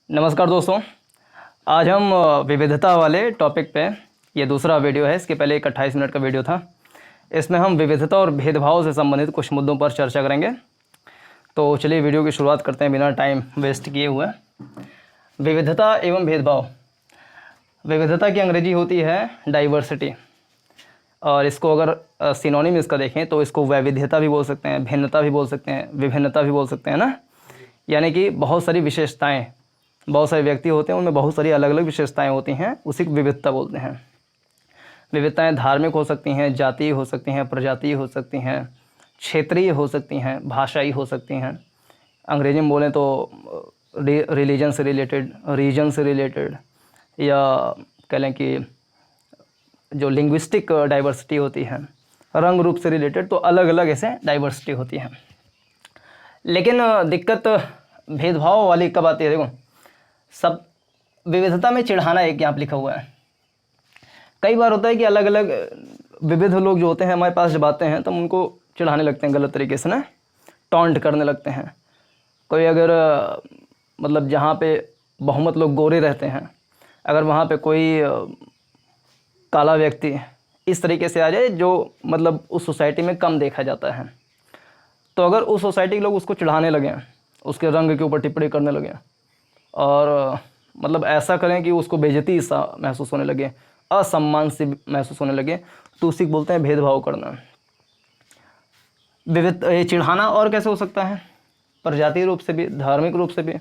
नमस्कार दोस्तों। आज हम विविधता वाले टॉपिक पे, ये दूसरा वीडियो है। इसके पहले एक 28 मिनट का वीडियो था। इसमें हम विविधता और भेदभाव से संबंधित कुछ मुद्दों पर चर्चा करेंगे। तो चलिए वीडियो की शुरुआत करते हैं बिना टाइम वेस्ट किए हुए। विविधता एवं भेदभाव। विविधता की अंग्रेजी होती है डाइवर्सिटी, और इसको अगर सिनोनिम इसका देखें तो इसको वैविध्यता भी बोल सकते हैं, भिन्नता भी बोल सकते हैं, विभिन्नता भी बोल सकते हैं ना। यानी कि बहुत सारी विशेषताएं, बहुत सारे व्यक्ति होते हैं, उनमें बहुत सारी अलग अलग विशेषताएं होती हैं, उसी को विविधता बोलते हैं। विविधताएं धार्मिक हो सकती हैं, जातीय हो सकती हैं, प्रजातीय हो सकती हैं, क्षेत्रीय हो सकती हैं, भाषाई हो सकती हैं। अंग्रेजी में बोलें तो रिलीजन से रिलेटेड, रीजन से रिलेटेड, या कह लें कि जो लिंग्विस्टिक डाइवर्सिटी होती है, रंग रूप से रिलेटेड, तो अलग अलग ऐसे डाइवर्सिटी होती है। लेकिन दिक्कत भेदभाव वाली कब आती है? देखो, सब विविधता में चिढ़ाना एक यहाँ पर लिखा हुआ है। कई बार होता है कि अलग अलग विविध लोग जो होते हैं हमारे पास जब आते हैं तो हम उनको चिढ़ाने लगते हैं गलत तरीके से ना, टॉन्ट करने लगते हैं। कोई अगर मतलब जहाँ पे बहुमत लोग गोरे रहते हैं, अगर वहाँ पे कोई काला व्यक्ति इस तरीके से आ जाए जो मतलब उस सोसाइटी में कम देखा जाता है, तो अगर उस सोसाइटी के लोग उसको चिढ़ाने लगें, उसके रंग के ऊपर टिप्पणी करने लगें, और मतलब ऐसा करें कि उसको बेइज्जती सा महसूस होने लगे, असम्मान से महसूस होने लगे, तो उसी को बोलते हैं भेदभाव करना। ये चिढ़ाना और कैसे हो सकता है? प्रजातीय रूप से भी, धार्मिक रूप से भी,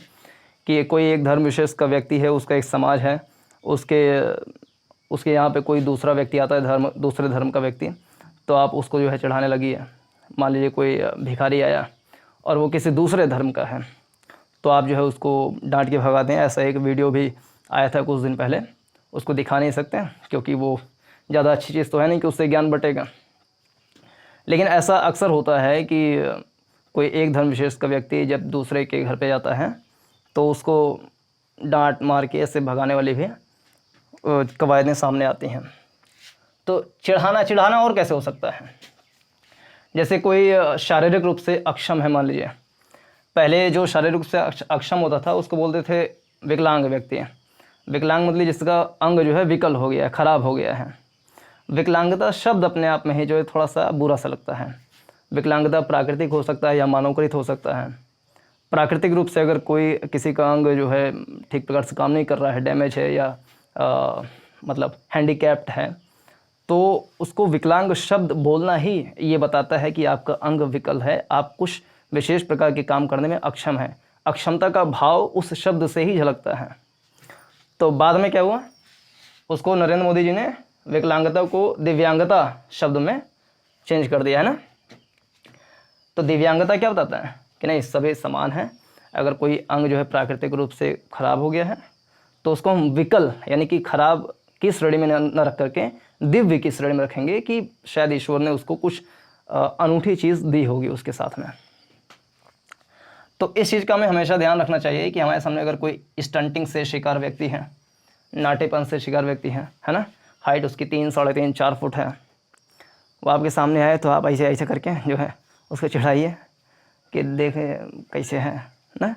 कि कोई एक धर्म विशेष का व्यक्ति है, उसका एक समाज है, उसके यहाँ पे कोई दूसरा व्यक्ति आता है, दूसरे धर्म का व्यक्ति, तो आप उसको जो है चिढ़ाने लगी है। मान लीजिए कोई भिखारी आया और वो किसी दूसरे धर्म का है, तो आप जो है उसको डांट के भगा दें। ऐसा एक वीडियो भी आया था कुछ दिन पहले, उसको दिखा नहीं सकते क्योंकि वो ज़्यादा अच्छी चीज़ तो है नहीं कि उससे ज्ञान बटेगा। लेकिन ऐसा अक्सर होता है कि कोई एक धर्म विशेष का व्यक्ति जब दूसरे के घर पे जाता है तो उसको डांट मार के ऐसे भगाने वाली भी कवायदें सामने आती हैं। तो चिढ़ाना और कैसे हो सकता है? जैसे कोई शारीरिक रूप से अक्षम है, मान लीजिए। पहले जो शारीरिक रूप से अक्षम होता था उसको बोलते थे विकलांग व्यक्ति। विकलांग मतलब जिसका अंग जो है विकल हो गया है, ख़राब हो गया है। विकलांगता शब्द अपने आप में ही जो है थोड़ा सा बुरा सा लगता है। विकलांगता प्राकृतिक हो सकता है या मानवकृत हो सकता है। प्राकृतिक रूप से अगर कोई किसी का अंग जो है ठीक प्रकार से काम नहीं कर रहा है, डैमेज है या मतलब हैंडीकैप्ड है, तो उसको विकलांग शब्द बोलना ही ये बताता है कि आपका अंग विकल है, आप कुछ विशेष प्रकार के काम करने में अक्षम है। अक्षमता का भाव उस शब्द से ही झलकता है। तो बाद में क्या हुआ, उसको नरेंद्र मोदी जी ने विकलांगता को दिव्यांगता शब्द में चेंज कर दिया है ना। तो दिव्यांगता क्या बताता है कि नहीं, सभी समान हैं। अगर कोई अंग जो है प्राकृतिक रूप से खराब हो गया है तो उसको हम विकल यानी कि खराब की श्रेणी में न रख करके दिव्य की श्रेणी में रखेंगे कि शायद ईश्वर ने उसको कुछ अनूठी चीज़ दी होगी उसके साथ में। तो इस चीज़ का हमें हमेशा ध्यान रखना चाहिए कि हमारे सामने अगर कोई स्टंटिंग से शिकार व्यक्ति है, नाटेपन से शिकार व्यक्ति है ना, हाइट उसकी 3, 3.5, 4 फुट है, वो आपके सामने आए तो आप ऐसे ऐसे करके जो है उसको चिढ़ाइए कि देखे कैसे है ना।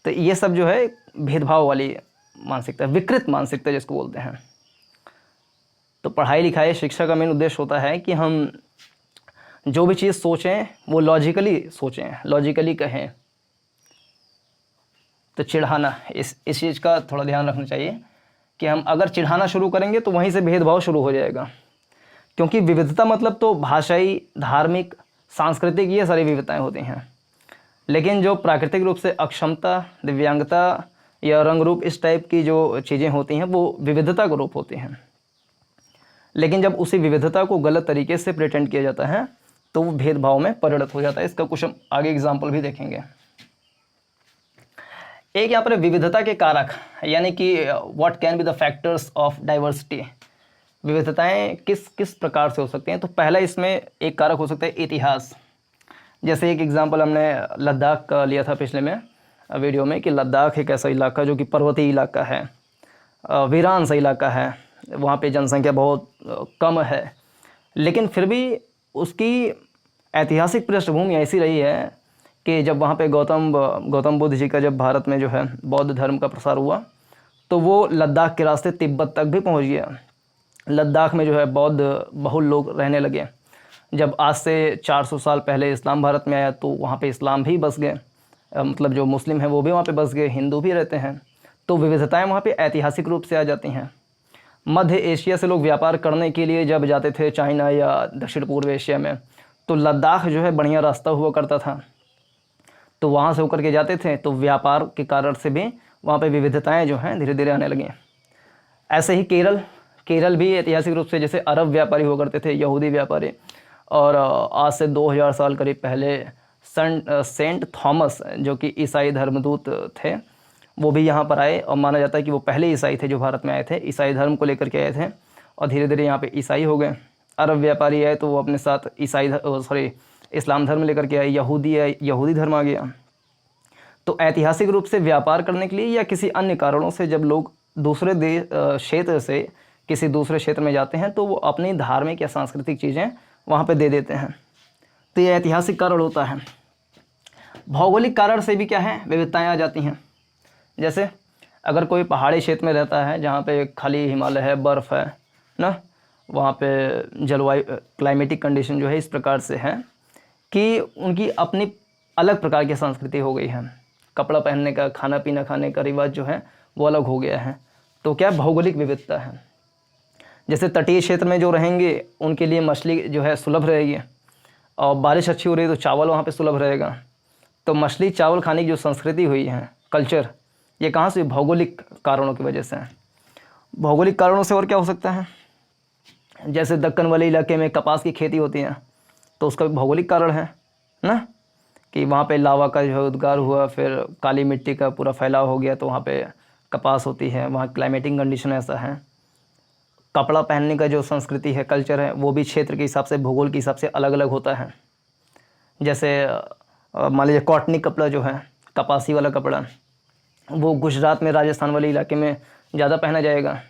तो ये सब जो है भेदभाव वाली मानसिकता, विकृत मानसिकता जिसको बोलते हैं। तो पढ़ाई लिखाई शिक्षा का मेन उद्देश्य होता है कि हम जो भी चीज़ सोचें वो लॉजिकली सोचें, लॉजिकली कहें। तो चिढ़ाना, इस चीज़ का थोड़ा ध्यान रखना चाहिए कि हम अगर चिढ़ाना शुरू करेंगे तो वहीं से भेदभाव शुरू हो जाएगा। क्योंकि विविधता मतलब तो भाषाई, धार्मिक, सांस्कृतिक, ये सारी विविधताएं होती हैं। लेकिन जो प्राकृतिक रूप से अक्षमता, दिव्यांगता या रंग रूप, इस टाइप की जो चीज़ें होती हैं वो विविधता का रूप होती हैं। लेकिन जब उसी विविधता को गलत तरीके से प्रेटेंड किया जाता है तो वो भेदभाव में परिणत हो जाता है। इसका कुछ हम आगे एग्जाम्पल भी देखेंगे। एक यहाँ पर विविधता के कारक, यानी कि what can be the factors of diversity. विविधताएं किस किस प्रकार से हो सकती हैं? तो पहला इसमें एक कारक हो सकता है इतिहास। जैसे एक एग्जांपल हमने लद्दाख का लिया था पिछले में वीडियो में, कि लद्दाख एक ऐसा इलाका जो कि पर्वतीय इलाका है, वीरान सा इलाका है, वहाँ पे जनसंख्या बहुत कम है, लेकिन फिर भी उसकी ऐतिहासिक पृष्ठभूमि ऐसी रही है कि जब वहाँ पे गौतम बुद्ध जी का जब भारत में जो है बौद्ध धर्म का प्रसार हुआ, तो वो लद्दाख के रास्ते तिब्बत तक भी पहुँच गया। लद्दाख में जो है बौद्ध बहुल लोग रहने लगे। जब आज से 400 साल पहले इस्लाम भारत में आया तो वहाँ पे इस्लाम भी बस गए, मतलब जो मुस्लिम हैं वो भी वहाँ पे बस गए, हिंदू भी रहते हैं। तो विविधताएं वहाँ पे ऐतिहासिक रूप से आ जाती हैं। मध्य एशिया से लोग व्यापार करने के लिए जब जाते थे चाइना या दक्षिण पूर्व एशिया में, तो लद्दाख जो है बढ़िया रास्ता हुआ करता था, तो वहाँ से होकर के जाते थे। तो व्यापार के कारण से भी वहाँ पे विविधताएं जो हैं धीरे धीरे आने लगी। ऐसे ही केरल भी ऐतिहासिक रूप से जैसे अरब व्यापारी हुआ करते थे, यहूदी व्यापारी, और आज से 2000 साल करीब पहले सेंट थॉमस जो कि ईसाई धर्मदूत थे, वो भी यहाँ पर आए और माना जाता है कि वो पहले ईसाई थे जो भारत में आए थे, ईसाई धर्म को लेकर के आए थे और धीरे धीरे यहाँ पे ईसाई हो गए। अरब व्यापारी आए तो वो अपने साथ इस्लाम धर्म लेकर के आए, यहूदी धर्म आ गया। तो ऐतिहासिक रूप से व्यापार करने के लिए या किसी अन्य कारणों से जब लोग दूसरे क्षेत्र से किसी दूसरे क्षेत्र में जाते हैं तो वो अपनी धार्मिक या सांस्कृतिक चीज़ें वहाँ पे दे देते हैं। तो ये ऐतिहासिक कारण होता है। भौगोलिक कारण से भी क्या है, विविधताएं आ जाती हैं। जैसे अगर कोई पहाड़ी क्षेत्र में रहता है जहाँ पे खाली हिमालय है, बर्फ़ है ना, वहाँ पे जलवायु क्लाइमेटिक कंडीशन जो है इस प्रकार से है कि उनकी अपनी अलग प्रकार की संस्कृति हो गई है। कपड़ा पहनने का, खाना पीना खाने का रिवाज जो है वो अलग हो गया है। तो क्या भौगोलिक विविधता है। जैसे तटीय क्षेत्र में जो रहेंगे उनके लिए मछली जो है सुलभ रहेगी, और बारिश अच्छी हो रही है तो चावल वहाँ पे सुलभ रहेगा। तो मछली चावल खाने की जो संस्कृति हुई है, कल्चर, ये कहाँ से? भौगोलिक कारणों की वजह से। भौगोलिक कारणों से और क्या हो सकता है? जैसे दक्कन वाले इलाके में कपास की खेती होती है तो उसका भौगोलिक कारण है ना, कि वहाँ पे लावा का जो है उद्गार हुआ, फिर काली मिट्टी का पूरा फैलाव हो गया तो वहाँ पे कपास होती है, वहाँ क्लाइमेटिक कंडीशन ऐसा है। कपड़ा पहनने का जो संस्कृति है, कल्चर है, वो भी क्षेत्र के हिसाब से, भूगोल के हिसाब से अलग अलग होता है। जैसे मान लीजिए कॉटनी कपड़ा जो है, कपासी वाला कपड़ा, वो गुजरात में, राजस्थान वाले इलाके में ज़्यादा पहना जाएगा।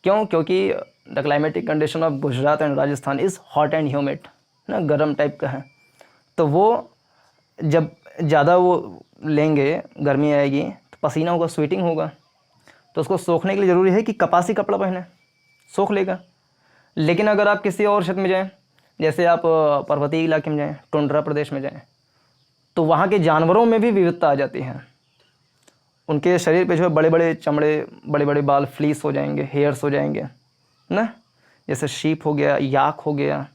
क्यों? क्योंकि the climatic condition of Gujarat and Rajasthan is hot and humid ना, गर्म टाइप का है। तो वो जब ज़्यादा वो लेंगे, गर्मी आएगी तो पसीना होगा, स्वेटिंग होगा, तो उसको सोखने के लिए ज़रूरी है कि कपासी कपड़ा पहने, सोख लेगा। लेकिन अगर आप किसी और क्षेत्र में जाएं, जैसे आप पर्वतीय इलाके में जाएं, टुंड्रा प्रदेश में जाएं, तो वहाँ के जानवरों में भी विविधता आ जाती है। उनके शरीर पे जो है बड़े बड़े चमड़े, बड़े बड़े बाल, फ्लीस हो जाएंगे, हेयर्स हो जाएंगे ना, जैसे शीप हो गया, याक हो गया,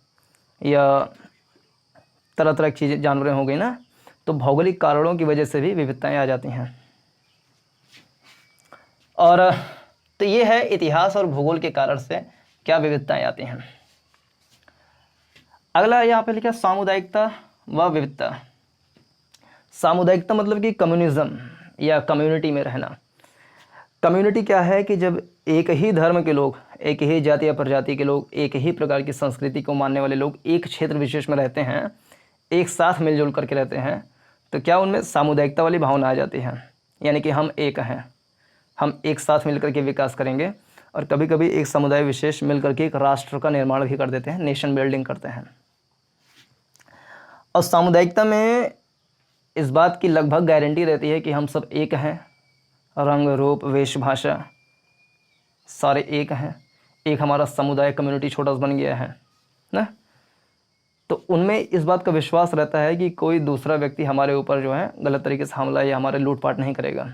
या तरह तरह की चीज़ें, जानवरें हो गई ना। तो भौगोलिक कारणों की वजह से भी विविधताएं आ जाती हैं। और तो ये है इतिहास और भूगोल के कारण से क्या विविधताएं आती हैं। अगला यहाँ पे लिखा सामुदायिकता व विविधता। सामुदायिकता मतलब कि कम्युनिज्म या कम्युनिटी में रहना। कम्युनिटी क्या है कि जब एक ही धर्म के लोग, एक ही जाति या प्रजाति के लोग, एक ही प्रकार की संस्कृति को मानने वाले लोग एक क्षेत्र विशेष में रहते हैं, एक साथ मिलजुल करके रहते हैं, तो क्या उनमें सामुदायिकता वाली भावना आ जाती है। यानी कि हम एक हैं, हम एक साथ मिलकर के विकास करेंगे, और कभी कभी एक समुदाय विशेष मिलकर के एक राष्ट्र का निर्माण भी कर देते हैं, नेशन बिल्डिंग करते हैं। और सामुदायिकता में इस बात की लगभग गारंटी रहती है कि हम सब एक हैं, रंग रूप वेशभाषा सारे एक हैं, एक हमारा समुदाय, कम्युनिटी छोटा सा बन गया है ना। तो उनमें इस बात का विश्वास रहता है कि कोई दूसरा व्यक्ति हमारे ऊपर जो है गलत तरीके से हमला या हमारे लूटपाट नहीं करेगा।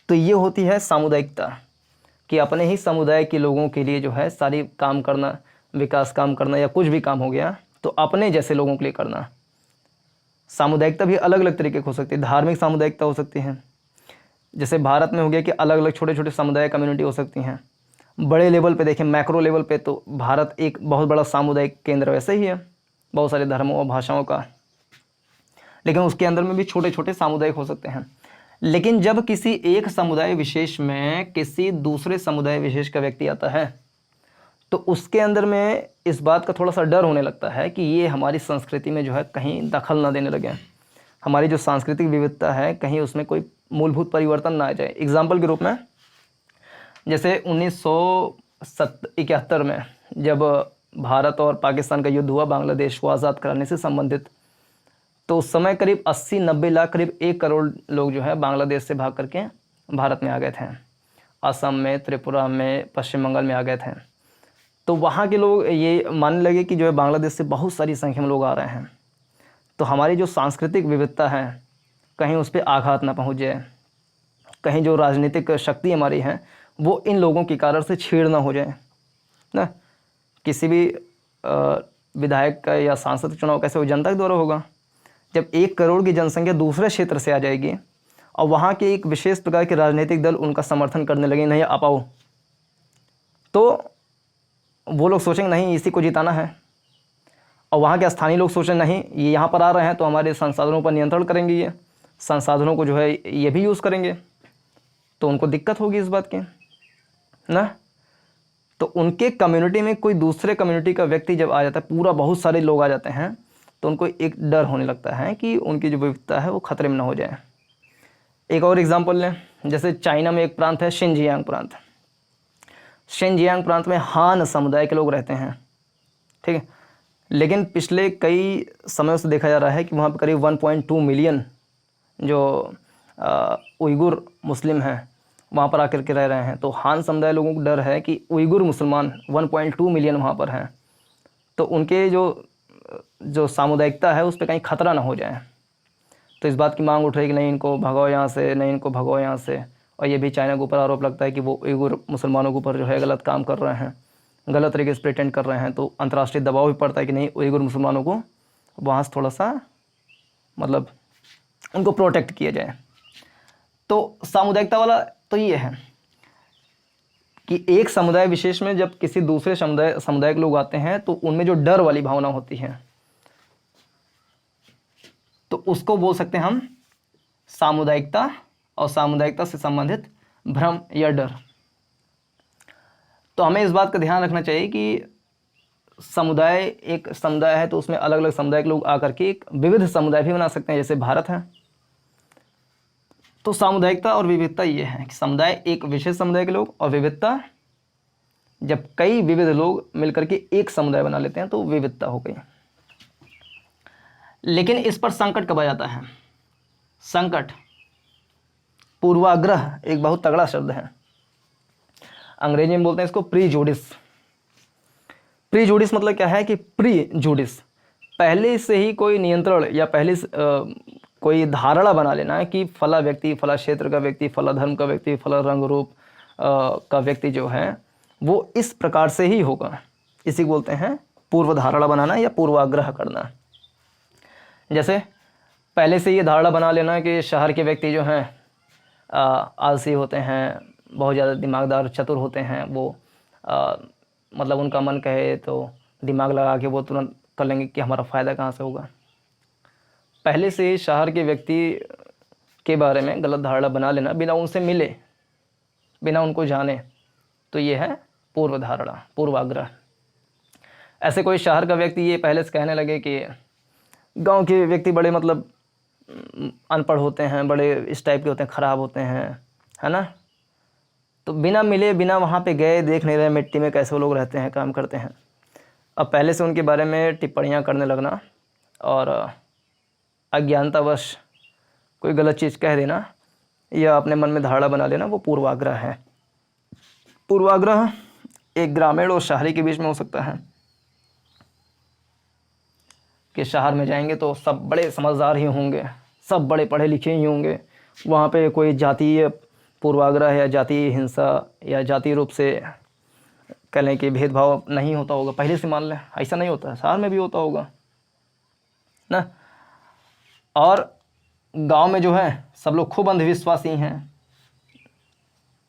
तो ये होती है सामुदायिकता, कि अपने ही समुदाय के लोगों के लिए जो है सारी काम करना, विकास काम करना, या कुछ भी काम हो गया तो अपने जैसे लोगों के लिए करना। सामुदायिकता भी अलग अलग तरीके की हो सकती है। धार्मिक सामुदायिकता हो सकती है, जैसे भारत में हो गया कि अलग अलग छोटे छोटे समुदाय, कम्युनिटी हो सकती हैं। बड़े लेवल पे देखें, मैक्रो लेवल पे, तो भारत एक बहुत बड़ा सामुदायिक केंद्र वैसे ही है, बहुत सारे धर्मों और भाषाओं का। लेकिन उसके अंदर में भी छोटे छोटे सामुदायिक हो सकते हैं। लेकिन जब किसी एक समुदाय विशेष में किसी दूसरे समुदाय विशेष का व्यक्ति आता है तो उसके अंदर में इस बात का थोड़ा सा डर होने लगता है कि ये हमारी संस्कृति में जो है कहीं दखल ना देने लगे, हमारी जो सांस्कृतिक विविधता है कहीं उसमें कोई मूलभूत परिवर्तन ना आ जाए। एग्जाम्पल के रूप में, जैसे 1971 में जब भारत और पाकिस्तान का युद्ध हुआ बांग्लादेश को आज़ाद कराने से संबंधित, तो उस समय करीब 80-90 लाख, करीब 1 करोड़ लोग जो है बांग्लादेश से भाग करके भारत में आ गए थे। असम में, त्रिपुरा में, पश्चिम बंगाल में आ गए थे। तो वहाँ के लोग ये मानने लगे कि जो है बांग्लादेश से बहुत सारी संख्या में लोग आ रहे हैं, तो हमारी जो सांस्कृतिक विविधता है कहीं उस पर आघात ना पहुँच जाए, कहीं जो राजनीतिक शक्ति हमारी है वो इन लोगों के कारण से छीड़ ना हो जाए ना। किसी भी विधायक का या सांसद चुनाव कैसे हो, जनता के द्वारा होगा। जब 1 करोड़ की जनसंख्या दूसरे क्षेत्र से आ जाएगी और वहाँ के एक विशेष प्रकार के राजनीतिक दल उनका समर्थन करने लगे, नहीं आ पाओ, तो वो लोग सोचेंगे नहीं इसी को जिताना है, और वहाँ के स्थानीय लोग सोचें नहीं ये यहाँ पर आ रहे हैं तो हमारे संसाधनों पर नियंत्रण करेंगे, ये संसाधनों को जो है ये भी यूज़ करेंगे, तो उनको दिक्कत होगी इस बात की ना। तो उनके कम्युनिटी में कोई दूसरे कम्युनिटी का व्यक्ति जब आ जाता है, पूरा बहुत सारे लोग आ जाते हैं, तो उनको एक डर होने लगता है कि उनकी जो विविधता है वो खतरे में ना हो जाए। एक और एग्जांपल लें, जैसे चाइना में एक प्रांत है शिनजियांग प्रांत। शिनजियांग प्रांत में हान समुदाय के लोग रहते हैं, ठीक है। लेकिन पिछले कई समयों से देखा जा रहा है कि वहाँ पर करीब 1.2 मिलियन जो उइगुर मुस्लिम हैं वहाँ पर आकर के रह रहे हैं। तो हान समुदाय लोगों को डर है कि उइगुर मुसलमान 1.2 मिलियन वहाँ पर हैं, तो उनके जो सामुदायिकता है उस पर कहीं खतरा ना हो जाए। तो इस बात की मांग उठ रही है कि नहीं इनको भगाओ यहाँ से, नहीं इनको भगाओ यहाँ से। और ये भी चाइना के ऊपर आरोप लगता है कि वो उइगुर मुसलमानों के ऊपर जो है गलत काम कर रहे हैं, गलत तरीके से प्रिटेंड कर रहे हैं। तो अंतर्राष्ट्रीय दबाव भी पड़ता है कि नहीं उइगुर मुसलमानों को वहाँ से थोड़ा सा मतलब उनको प्रोटेक्ट किया जाए। तो सामुदायिकता वाला तो ये है कि एक समुदाय विशेष में जब किसी दूसरे समुदाय के लोग आते हैं तो उनमें जो डर वाली भावना होती है तो उसको बोल सकते हैं हम सामुदायिकता, और सामुदायिकता से संबंधित भ्रम या डर। तो हमें इस बात का ध्यान रखना चाहिए कि समुदाय एक समुदाय है तो उसमें अलग अलग समुदाय के लोग आकर के एक विविध समुदाय भी बना सकते हैं, जैसे भारत है। तो सामुदायिकता और विविधता ये है कि समुदाय एक विशेष समुदाय के लोग, और विविधता जब कई विविध लोग मिलकर के एक समुदाय बना लेते हैं तो विविधता हो गई। लेकिन इस पर संकट कब आ जाता है? संकट, पूर्वाग्रह एक बहुत तगड़ा शब्द है। अंग्रेजी में बोलते हैं इसको प्रीजुडिस। प्रीजुडिस मतलब क्या है कि प्रीजुडिस पहले से ही कोई नियंत्रण या पहले से कोई धारणा बना लेना है कि फला व्यक्ति, फला क्षेत्र का व्यक्ति, फला धर्म का व्यक्ति, फला रंग रूप का व्यक्ति जो है वो इस प्रकार से ही होगा। इसी को बोलते हैं पूर्व धारणा बनाना या पूर्वाग्रह करना। जैसे पहले से ये धारणा बना लेना कि शहर के व्यक्ति जो हैं आलसी होते हैं, बहुत ज़्यादा दिमागदार चतुर होते हैं, वो मतलब उनका मन कहे तो दिमाग लगा के वो तुरंत कर लेंगे कि हमारा फ़ायदा कहाँ से होगा। पहले से शहर के व्यक्ति के बारे में गलत धारणा बना लेना बिना उनसे मिले, बिना उनको जाने, तो ये है पूर्व धारणा, पूर्वाग्रह। ऐसे कोई शहर का व्यक्ति ये पहले से कहने लगे कि गांव के व्यक्ति बड़े मतलब अनपढ़ होते हैं, बड़े इस टाइप के होते हैं, ख़राब होते हैं, है ना। तो बिना मिले, बिना वहाँ पे गए, देख नहीं रहे मिट्टी में कैसे वो लोग रहते हैं, काम करते हैं, अब पहले से उनके बारे में टिप्पणियाँ करने लगना और अज्ञानतावश कोई गलत चीज़ कह देना या अपने मन में धारणा बना लेना, वो पूर्वाग्रह है। पूर्वाग्रह एक ग्रामीण और शहरी के बीच में हो सकता है कि शहर में जाएंगे तो सब बड़े समझदार ही होंगे, सब बड़े पढ़े लिखे ही होंगे, वहाँ पे कोई जातीय पूर्वाग्रह या जातीय हिंसा या जातीय रूप से कह लें कि भेदभाव नहीं होता होगा, पहले से मान लें ऐसा नहीं होता है, शहर में भी होता होगा ना। और गांव में जो है सब लोग खूब अंधविश्वासी हैं,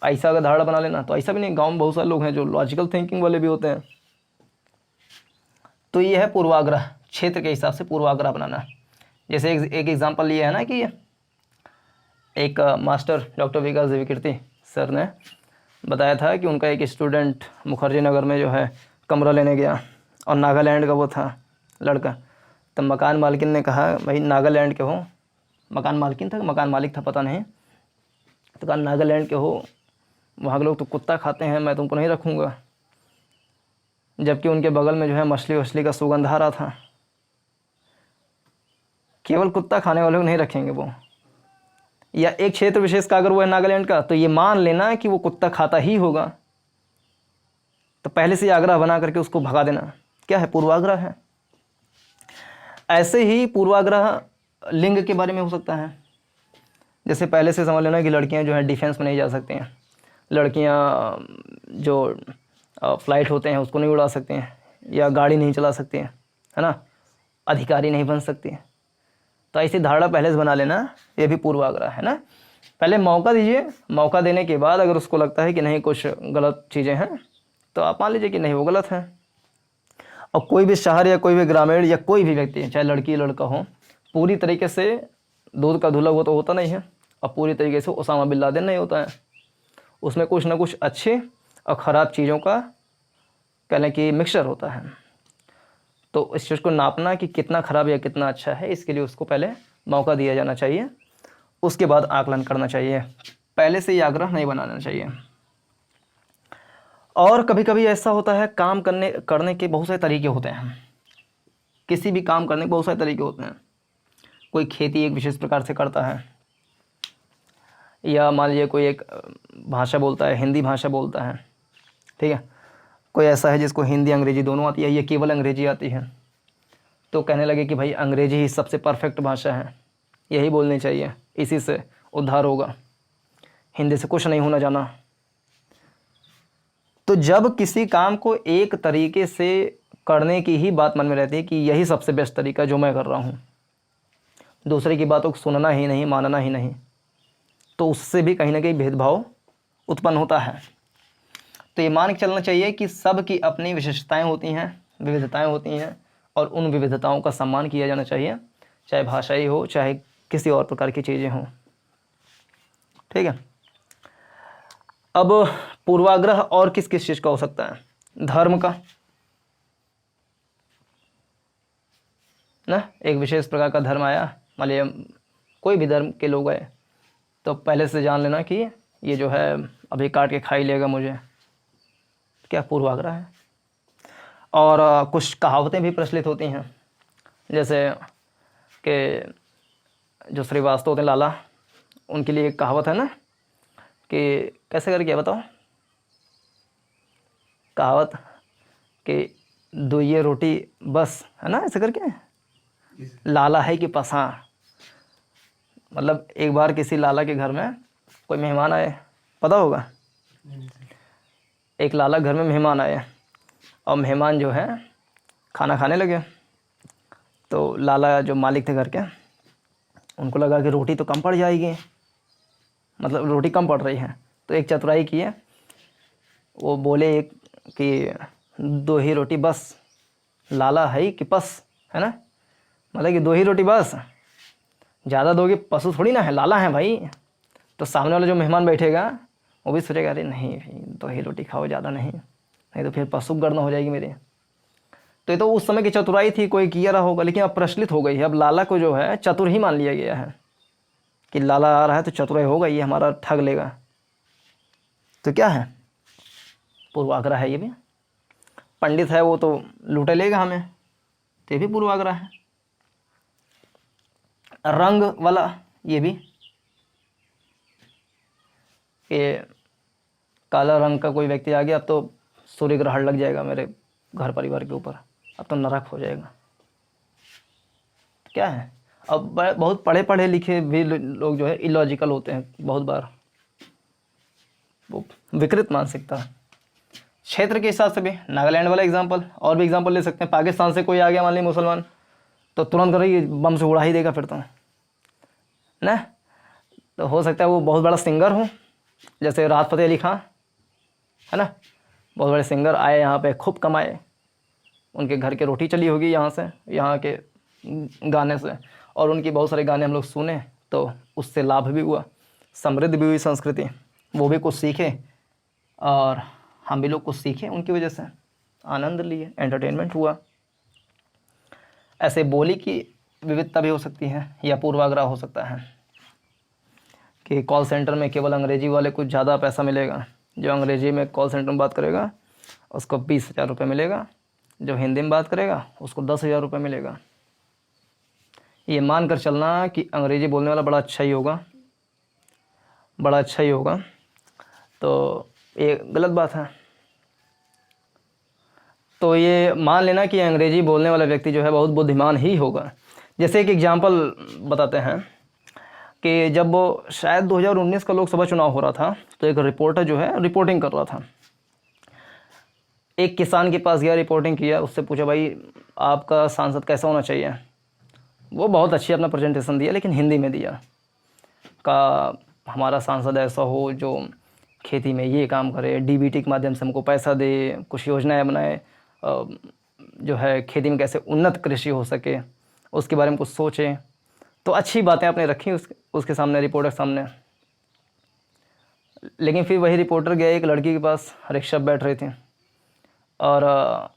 ऐसा अगर धारणा बना लेना तो ऐसा भी नहीं, गांव में बहुत सारे लोग हैं जो लॉजिकल थिंकिंग वाले भी होते हैं। तो ये है पूर्वाग्रह, क्षेत्र के हिसाब से पूर्वाग्रह बनाना। जैसे एक एग्जांपल ये है ना कि एक मास्टर डॉक्टर विकास देवीकीर्ति सर ने बताया था कि उनका एक स्टूडेंट मुखर्जी नगर में जो है कमरा लेने गया और नागालैंड का वो था लड़का। तब मकान मालिकिन ने कहा भाई नागालैंड के हो, मकान मालकिन था, मकान मालिक था पता नहीं, तो कहा नागालैंड के हो, वहाँ के लोग तो कुत्ता खाते हैं, मैं तुमको नहीं रखूँगा। जबकि उनके बगल में जो है मछली वछली का सुगंध आ रहा था। केवल कुत्ता खाने वाले को नहीं रखेंगे वो, या एक क्षेत्र विशेष का अगर वो है नागालैंड का, तो ये मान लेना कि वो कुत्ता खाता ही होगा। तो पहले से आग्रह बना करके उसको भगा देना क्या है, पूर्वाग्रह है। ऐसे ही पूर्वाग्रह लिंग के बारे में हो सकता है। जैसे पहले से समझ लेना कि लड़कियां जो है डिफेंस में नहीं जा सकती हैं, लड़कियां जो फ्लाइट होते हैं उसको नहीं उड़ा सकती हैं, या गाड़ी नहीं चला सकती हैं, है ना, अधिकारी नहीं बन सकती हैं। तो ऐसी धारणा पहले से बना लेना, ये भी पूर्वाग्रह है ना। पहले मौका दीजिए, मौका देने के बाद अगर उसको लगता है कि नहीं कुछ गलत चीज़ें हैं, तो आप मान लीजिए कि नहीं वो गलत है। और कोई भी शहर या कोई भी ग्रामीण या कोई भी व्यक्ति, चाहे लड़की लड़का हो, पूरी तरीके से दूध का धुला हुआ तो होता नहीं है, और पूरी तरीके से ओसामा बिन लादेन नहीं होता है। उसमें कुछ ना कुछ अच्छे और ख़राब चीज़ों का कह लें कि मिक्सचर होता है। तो इस चीज़ को नापना कि कितना ख़राब या कितना अच्छा है, इसके लिए उसको पहले मौका दिया जाना चाहिए, उसके बाद आकलन करना चाहिए, पहले से ही आग्रह नहीं बनाना चाहिए। और कभी कभी ऐसा होता है, काम करने के बहुत सारे तरीके होते हैं। किसी भी काम करने के बहुत सारे तरीके होते हैं। कोई खेती एक विशेष प्रकार से करता है, या मान लीजिए कोई एक भाषा बोलता है, हिंदी भाषा बोलता है, ठीक है। कोई ऐसा है जिसको हिंदी अंग्रेजी दोनों आती है, या केवल अंग्रेजी आती है, तो कहने लगे कि भाई अंग्रेजी ही सबसे परफेक्ट भाषा है, यही बोलनी चाहिए, इसी से उद्धार होगा, हिंदी से कुछ नहीं होना जाना। तो जब किसी काम को एक तरीके से करने की ही बात मन में रहती है कि यही सबसे बेस्ट तरीका जो मैं कर रहा हूँ, दूसरे की बातों को सुनना ही नहीं, मानना ही नहीं, तो उससे भी कहीं ना कहीं भेदभाव उत्पन्न होता है। तो ये मान के चलना चाहिए कि सब की अपनी विशेषताएं होती हैं, विविधताएं होती हैं, और उन विविधताओं का सम्मान किया जाना चाहिए, चाहे भाषाई हो, चाहे किसी और प्रकार की चीज़ें हों, ठीक है। अब पूर्वाग्रह और किस किस चीज़ का हो सकता है? धर्म का ना, एक विशेष प्रकार का धर्म आया, मान लिया कोई भी धर्म के लोग आए, तो पहले से जान लेना कि ये जो है अभी काट के खा ही लेगा मुझे, क्या पूर्वाग्रह है। और कुछ कहावतें भी प्रचलित होती हैं, जैसे कि जो श्रीवास्तव होते हैं लाला, उनके लिए एक कहावत है ना कि कैसे करके बताओ, कहावत कि दो ये रोटी बस, है ना, ऐसे करके, लाला है कि पसां। मतलब एक बार किसी लाला के घर में कोई मेहमान आए, पता होगा, एक लाला घर में मेहमान आए, और मेहमान जो है खाना खाने लगे। तो लाला जो मालिक थे घर के, उनको लगा कि रोटी तो कम पड़ जाएगी, मतलब रोटी कम पड़ रही है। तो एक चतुराई की है, वो बोले कि दो ही रोटी बस, लाला है कि पस, है ना, मतलब कि दो ही रोटी बस, ज़्यादा दोगे पशु थोड़ी ना है, लाला है भाई। तो सामने वाला जो मेहमान बैठेगा वो भी सोचेगा अरे नहीं भाई, दो ही रोटी खाओ, ज़्यादा नहीं, नहीं तो फिर पशु गणना हो जाएगी मेरे। तो ये तो उस समय की चतुराई थी, कोई किया रहा होगा, लेकिन अब प्रचलित हो गई है। अब लाला को जो है चतुर ही मान लिया गया है कि लाला आ रहा है तो चतुराई होगा, ये हमारा ठग लेगा। तो क्या है, पूर्वाग्रह है ये भी। पंडित है वो तो लूटे लेगा हमें, तो ये भी पूर्वाग्रह है। रंग वाला ये भी, कि काला रंग का कोई व्यक्ति आ गया, अब तो सूर्य ग्रहण लग जाएगा मेरे घर परिवार के ऊपर, अब तो नरक हो जाएगा। क्या है, अब बहुत पढ़े पढ़े लिखे भी लोग जो है इलॉजिकल होते हैं, बहुत बार वो विकृत मानसिकता। क्षेत्र के हिसाब से भी नागालैंड वाला एग्जाम्पल, और भी एग्जाम्पल ले सकते हैं। पाकिस्तान से कोई आ गया मान लीजिए मुसलमान, तो तुरंत करेगी बम से उड़ा ही देगा फिर तो ना। तो हो सकता है वो बहुत बड़ा सिंगर हो, जैसे राहत फ़तेह अली खां, है ना, बहुत बड़े सिंगर आए यहाँ पे, खूब कमाए, उनके घर की रोटी चली होगी यहाँ से, यहाँ के गाने से, और उनके बहुत सारे गाने हम लोग सुने, तो उससे लाभ भी हुआ, समृद्ध भी हुई संस्कृति, वो भी कुछ सीखे और हम भी लोग कुछ सीखे उनकी वजह से, आनंद लिए, एंटरटेनमेंट हुआ। ऐसे बोली की विविधता भी हो सकती है, या पूर्वाग्रह हो सकता है कि कॉल सेंटर में केवल अंग्रेजी वाले को ज़्यादा पैसा मिलेगा, जो अंग्रेजी में कॉल सेंटर में बात करेगा उसको 20,000 रुपये मिलेगा, जो हिंदी में बात करेगा उसको 10,000 रुपये मिलेगा। ये मान कर चलना कि अंग्रेज़ी बोलने वाला बड़ा अच्छा ही होगा, बड़ा अच्छा ही होगा, तो ये गलत बात है। तो ये मान लेना कि अंग्रेज़ी बोलने वाला व्यक्ति जो है बहुत बुद्धिमान ही होगा। जैसे एक एग्जांपल बताते हैं कि जब वो शायद 2019 का लोकसभा चुनाव हो रहा था, तो एक रिपोर्टर जो है रिपोर्टिंग कर रहा था। एक किसान के पास गया, रिपोर्टिंग किया, उससे पूछा भाई आपका सांसद कैसा होना चाहिए। वो बहुत अच्छी अपना प्रेजेंटेशन दिया, लेकिन हिंदी में दिया। का हमारा सांसद ऐसा हो जो खेती में ये काम करे, डीबीटी के माध्यम से हमको पैसा दे, कुछ योजनाएं बनाए, जो है खेती में कैसे उन्नत कृषि हो सके उसके बारे में कुछ सोचें। तो अच्छी बातें आपने रखी उसके सामने, रिपोर्टर के सामने। लेकिन फिर वही रिपोर्टर गया एक लड़की के पास, रिक्शा पर बैठ रही थी, और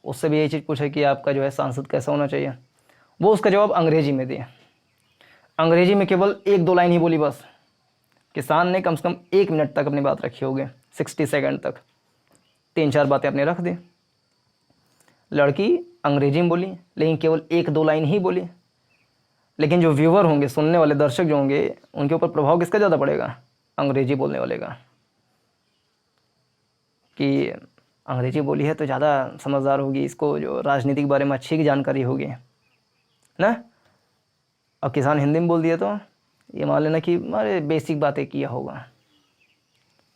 उससे भी यही चीज़ पूछा कि आपका जो है सांसद कैसा होना चाहिए। वो उसका जवाब अंग्रेजी में दिया। अंग्रेजी में केवल 1-2 लाइन ही बोली बस। किसान ने कम से कम 1 मिनट तक अपनी बात रखी होगी, 60 सेकंड तक 3-4 बातें अपने रख दी। लड़की अंग्रेजी में बोली, लेकिन केवल 1-2 लाइन ही बोली। लेकिन जो व्यूवर होंगे, सुनने वाले दर्शक जो होंगे, उनके ऊपर प्रभाव किसका ज़्यादा पड़ेगा? अंग्रेजी बोलने वाले का। कि अंग्रेजी बोली है तो ज़्यादा समझदार होगी, इसको जो राजनीति के बारे में अच्छी जानकारी होगी ना। अब किसान हिंदी में बोल दिया तो ये मान लेना कि अरे बेसिक बातें किया होगा,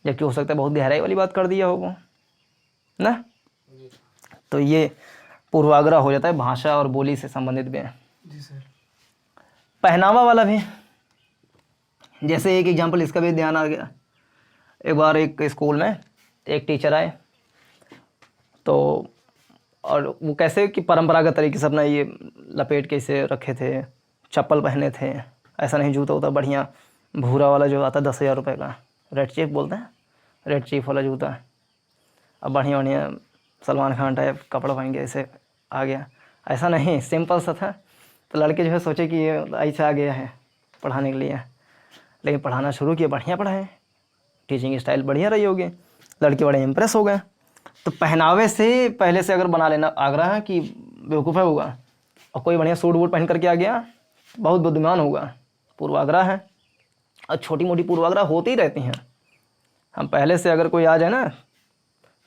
जबकि हो सकता है बहुत गहराई वाली बात कर दिया होगा ना। तो ये पूर्वाग्रह हो जाता है भाषा और बोली से संबंधित भी। जी सर। पहनावा वाला भी, जैसे एक एग्जांपल इसका भी ध्यान आ गया। एक बार एक स्कूल में एक टीचर आए, तो और वो कैसे कि परंपरागत तरीके से अपना ये लपेट के इसे रखे थे, चप्पल पहने थे, ऐसा नहीं जूता होता बढ़िया भूरा वाला जो आता है 10,000 रुपये का, रेड चीफ बोलते हैं, रेड चीफ वाला जूता। अब बढ़िया बढ़िया सलमान खान टाइप कपड़ा पहन के ऐसे आ गया, ऐसा नहीं, सिंपल सा था। तो लड़के जो है सोचे कि ये ऐसा आ गया है पढ़ाने के लिए, लेकिन पढ़ाना शुरू किया, बढ़िया पढ़ाए, टीचिंग स्टाइल बढ़िया रही होगी, लड़के बड़े इम्प्रेस हो गए। तो पहनावे से पहले से अगर बना लेना आग्रह कि बेवकूफ़ है होगा, और कोई बढ़िया सूट वूट पहन करके आ गया, बहुत बुद्धिमान होगा, पूर्वाग्रह है। और छोटी मोटी पूर्वाग्रह होती ही रहती हैं। हम पहले से अगर कोई आ जाए ना,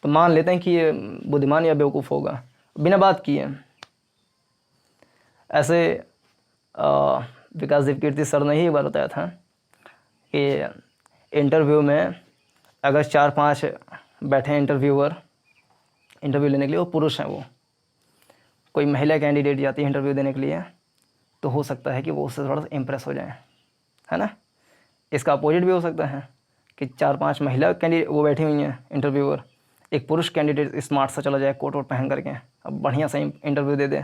तो मान लेते हैं कि ये बुद्धिमान या बेवकूफ़ होगा बिना बात किए। ऐसे विकास देवकीर्ति सर ने ही एक बार बताया था कि इंटरव्यू में अगर 4-5 बैठे हैं इंटरव्यूअर इंटरव्यू लेने के लिए, वो पुरुष हैं, वो कोई महिला कैंडिडेट जाती है इंटरव्यू देने के लिए, तो हो सकता है कि वो उससे थोड़ा सा इम्प्रेस हो जाए, है ना। इसका अपोजिट भी हो सकता है कि 4-5 महिला कैंडिडेट वो बैठी हुई हैं इंटरव्यूअर, एक पुरुष कैंडिडेट स्मार्ट सा चला जाए कोट वोट पहन करके, अब बढ़िया सा इंटरव्यू दे दे,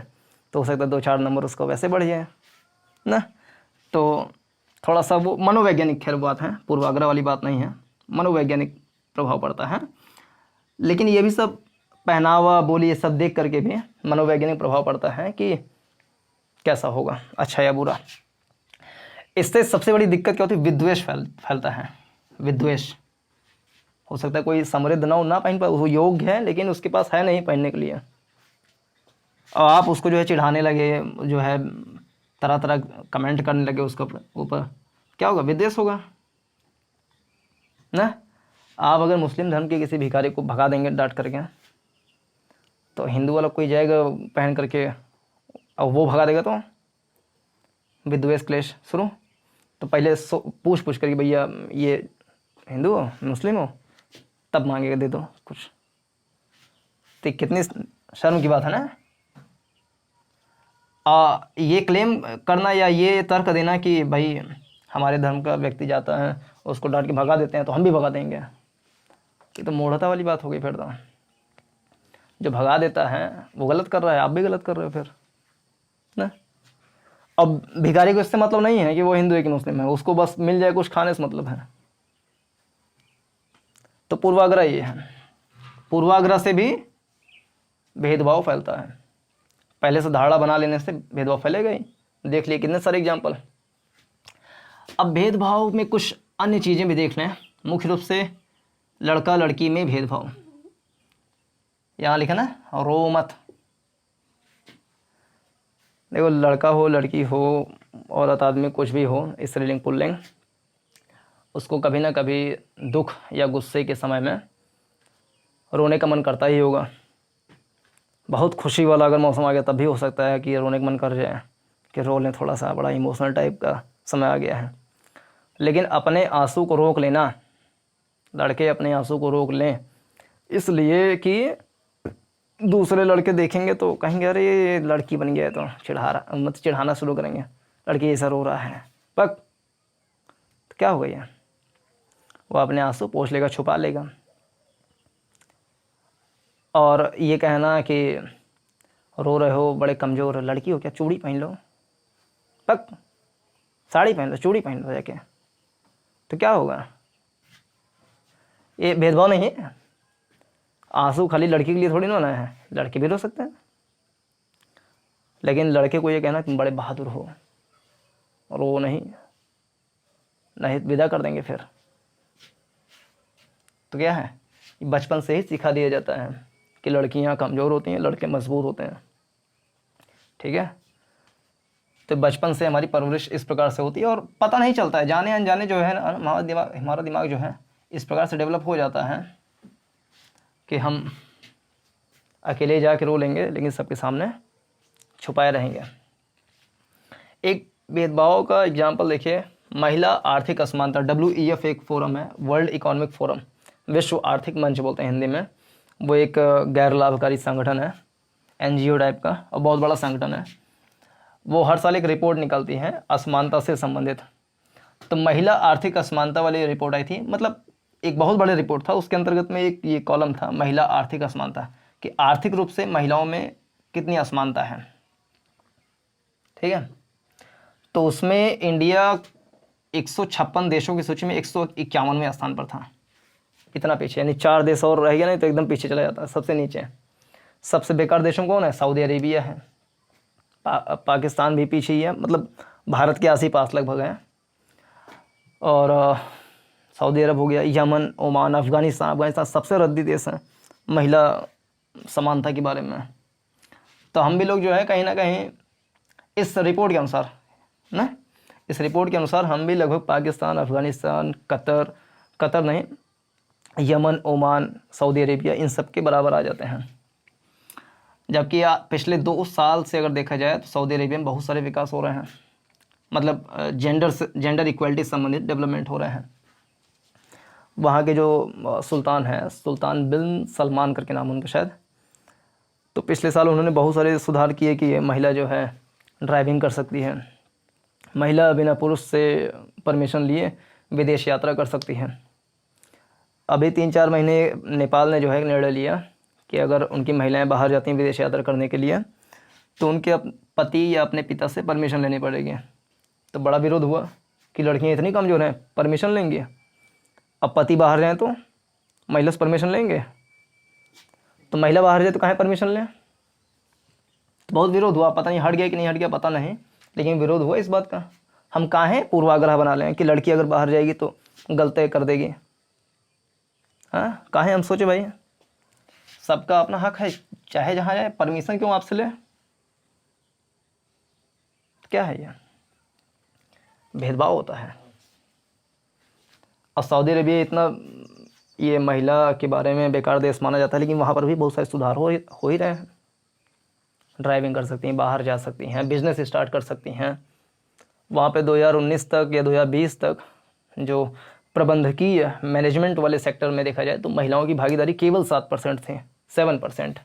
तो हो सकता है 2-4 नंबर उसको वैसे बढ़ जाए ना। तो थोड़ा सा वो मनोवैज्ञानिक खैर बात है, पूर्वाग्रह वाली बात नहीं है, मनोवैज्ञानिक प्रभाव पड़ता है। लेकिन ये भी सब पहनावा बोली ये सब देख करके भी मनोवैज्ञानिक प्रभाव पड़ता है कि कैसा होगा, अच्छा या बुरा। इससे सबसे बड़ी दिक्कत क्या होती है? विद्वेष फैलता है। विद्वेष हो सकता है कोई समृद्ध ना पहन पाए, वो योग्य है लेकिन उसके पास है नहीं पहनने के लिए, और आप उसको जो है चिढ़ाने लगे, जो है तरह तरह कमेंट करने लगे उसके ऊपर, क्या होगा? विद्वेष होगा ना। आप अगर मुस्लिम धर्म के किसी भिखारी को भगा देंगे डांट करके, तो हिंदू वाला कोई जाएगा पहन करके और वो भगा देगा, तो विद्वेष क्लेश शुरू। तो पहले पूछ करके भैया ये हिंदू हो मुस्लिम हो, तब मांगेगा दे दो कुछ। तो कितनी शर्म की बात है ना। ये क्लेम करना या ये तर्क देना कि भाई हमारे धर्म का व्यक्ति जाता है उसको डांट के भगा देते हैं तो हम भी भगा देंगे, ये तो मूढ़ता वाली बात हो गई। फिर तो जो भगा देता है वो गलत कर रहा है, आप भी गलत कर रहे हो फिर ना। अब भिखारी को इससे मतलब नहीं है कि वो हिंदू है कि मुस्लिम है, उसको बस मिल जाए कुछ खाने से मतलब है। तो पूर्वाग्रह ये है, पूर्वाग्रह से भी भेदभाव फैलता है। पहले से धारणा बना लेने से भेदभाव फैलेगा ही। देख लिए कितने सारे एग्जाम्पल। अब भेदभाव में कुछ अन्य चीज़ें भी देख लें, मुख्य रूप से लड़का लड़की में भेदभाव। यहाँ लिखा ना रो मत, देखो, लड़का हो लड़की हो, औरत आदमी कुछ भी हो, स्त्रीलिंग पुल्लिंग, उसको कभी ना कभी दुख या गुस्से के समय में रोने का मन करता ही होगा। बहुत खुशी वाला अगर मौसम आ गया तब भी हो सकता है कि रोने का मन कर जाए, कि रो लें थोड़ा सा, बड़ा इमोशनल टाइप का समय आ गया है। लेकिन अपने आंसू को रोक लेना, लड़के अपने आंसू को रोक लें, इसलिए कि दूसरे लड़के देखेंगे तो कहेंगे अरे ये लड़की बन गया है, तो चिढ़ाना शुरू करेंगे, लड़की ऐसा रो रहा है, पक तो क्या हो गया, वो अपने आंसू पोंछ लेगा, छुपा लेगा। और ये कहना कि रो रहे हो, बड़े कमज़ोर, लड़की हो क्या, चूड़ी पहन लो, पक साड़ी पहन लो, चूड़ी पहन लो जाके, तो क्या होगा। ये भेदभाव नहीं है, आंसू खाली लड़की के लिए थोड़ी ना है, लड़के भी रो सकते हैं। लेकिन लड़के को ये कहना तुम बड़े बहादुर हो, रो नहीं विदा कर देंगे फिर। तो क्या है, बचपन से ही सिखा दिया जाता है कि लड़कियां कमज़ोर होती हैं, लड़के मजबूत होते हैं, ठीक है। तो बचपन से हमारी परवरिश इस प्रकार से होती है और पता नहीं चलता है, जाने अनजाने जो है ना, हमारा दिमाग जो है इस प्रकार से डेवलप हो जाता है कि हम अकेले जाके रो लेंगे, लेकिन सबके सामने छुपाए रहेंगे। एक भेदभाव का एग्जाम्पल देखिए, महिला आर्थिक असमानता, WEF एक फोरम है, वर्ल्ड इकोनॉमिक फोरम, विश्व आर्थिक मंच बोलते हैं हिंदी में। वो एक गैर लाभकारी संगठन है, NGO टाइप का, और बहुत बड़ा संगठन है। वो हर साल एक रिपोर्ट निकालती है असमानता से संबंधित। तो महिला आर्थिक असमानता वाली रिपोर्ट आई थी, मतलब एक बहुत बड़ी रिपोर्ट था। उसके अंतर्गत में एक ये कॉलम था, महिला आर्थिक असमानता, कि आर्थिक रूप से महिलाओं में कितनी असमानता है, ठीक है। तो उसमें इंडिया 156 देशों की सूची में 151वें स्थान पर था। इतना पीछे, यानी 4 देश और रह गया नहीं तो एकदम पीछे चला जाता है, सबसे नीचे। सबसे बेकार देशों कौन है, सऊदी अरेबिया है। पाकिस्तान भी पीछे ही है, मतलब भारत के आस ही पास लगभग है। और सऊदी अरब हो गया, यमन, ओमान, अफ़गानिस्तान सबसे रद्दी देश हैं महिला समानता के बारे में। तो हम भी लोग जो है कहीं ना कहीं इस रिपोर्ट के अनुसार ना, इस रिपोर्ट के अनुसार हम भी लगभग पाकिस्तान, अफ़गानिस्तान, कतर नहीं, यमन, ओमान, सऊदी अरेबिया, इन सब के बराबर आ जाते हैं। जबकि पिछले 2 साल से अगर देखा जाए तो सऊदी अरेबिया में बहुत सारे विकास हो रहे हैं, मतलब जेंडर इक्वलिटी से संबंधित डेवलपमेंट हो रहे हैं। वहाँ के जो सुल्तान हैं, सुल्तान बिन सलमान करके नाम उनका शायद, तो पिछले साल उन्होंने बहुत सारे सुधार किए कि महिला जो है ड्राइविंग कर सकती है, महिला बिना पुरुष से परमिशन लिए विदेश यात्रा कर सकती है। अभी 3-4 महीने नेपाल ने जो है निर्णय लिया कि अगर उनकी महिलाएं बाहर जाती हैं विदेश यात्रा करने के लिए तो उनके पति या अपने पिता से परमिशन लेनी पड़ेगी। तो बड़ा विरोध हुआ कि लड़कियां इतनी कमज़ोर हैं, परमिशन लेंगे। अब पति बाहर जाएँ तो महिला से परमिशन लेंगे, तो महिला बाहर जाए तो कहाँ परमिशन लें। तो बहुत विरोध हुआ, पता नहीं हट गया कि नहीं हट गया पता नहीं, लेकिन विरोध हुआ इस बात का। हम काहे पूर्वाग्रह बना लें कि लड़की अगर बाहर जाएगी तो गलत कर देगी। हाँ, काहे हम सोचे भाई सबका अपना हक है, चाहे जहाँ जाए, परमिशन क्यों आपसे ले। क्या है ये भेदभाव होता है। और सऊदी अरेबिया इतना ये महिला के बारे में बेकार देश माना जाता है, लेकिन वहाँ पर भी बहुत सारे सुधार हो ही रहे हैं। ड्राइविंग कर सकती हैं, बाहर जा सकती हैं, बिजनेस स्टार्ट कर सकती हैं। वहाँ पे 2019 तक या 2020 तक जो प्रबंधकीय मैनेजमेंट वाले सेक्टर में देखा जाए तो महिलाओं की भागीदारी केवल 7% थी, 7%।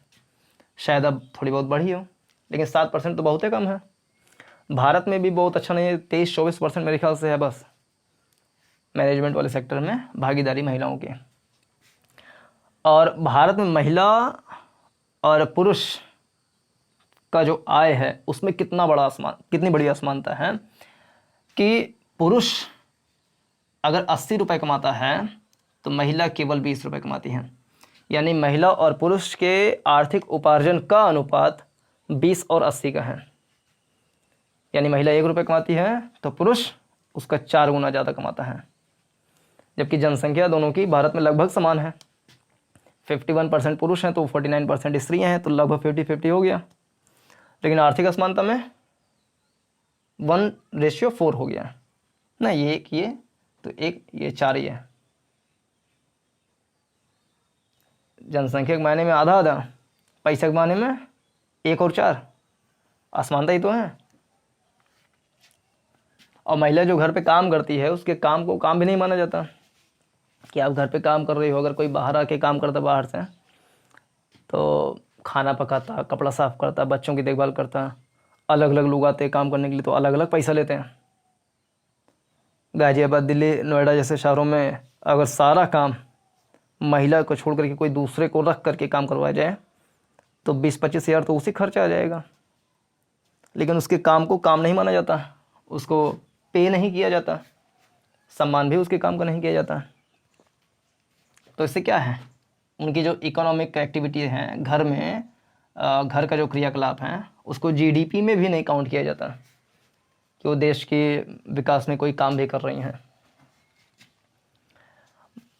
शायद अब थोड़ी बहुत बढ़ी हो, लेकिन 7% तो बहुत ही कम है। भारत में भी बहुत अच्छा नहीं है, 23-24% मेरे ख्याल से है बस मैनेजमेंट वाले सेक्टर में भागीदारी महिलाओं की। और भारत में महिला और पुरुष का जो आय है उसमें कितनी बड़ी असमानता है कि पुरुष अगर 80 रुपये कमाता है तो महिला केवल 20 रुपये कमाती है। यानी महिला और पुरुष के आर्थिक उपार्जन का अनुपात 20 और 80 का है। यानी महिला 1 रुपये कमाती है तो पुरुष उसका 4 गुना ज़्यादा कमाता है। जबकि जनसंख्या दोनों की भारत में लगभग समान है, 51% पुरुष हैं तो 49% स्त्रियाँ हैं, तो लगभग 50-50 हो गया। लेकिन आर्थिक असमानता में 1:4 हो गया ना, ये एक ये तो एक ये 4 ही है। जनसंख्या के मायने में आधा आधा, पैसा के मायने में 1 और 4, असमानता ही तो है। और महिला जो घर पे काम करती है उसके काम को काम भी नहीं माना जाता कि आप घर पे काम कर रही हो। अगर कोई बाहर आके काम करता बाहर से, तो खाना पकाता, कपड़ा साफ करता, बच्चों की देखभाल करता, अलग अलग लोग आते हैं काम करने के लिए तो अलग अलग पैसा लेते हैं। गाजियाबाद, दिल्ली, नोएडा जैसे शहरों में अगर सारा काम महिला को छोड़ करके कोई दूसरे को रख करके काम करवाया जाए तो 20-25 हज़ार तो उसी खर्चा आ जाएगा। लेकिन उसके काम को काम नहीं माना जाता, उसको पे नहीं किया जाता, सम्मान भी उसके काम का नहीं किया जाता। तो इससे क्या है, उनकी जो इकोनॉमिक एक्टिविटी हैं घर में, घर का जो क्रियाकलाप हैं उसको जीडीपी में भी नहीं काउंट किया जाता कि वो देश के विकास में कोई काम भी कर रही हैं।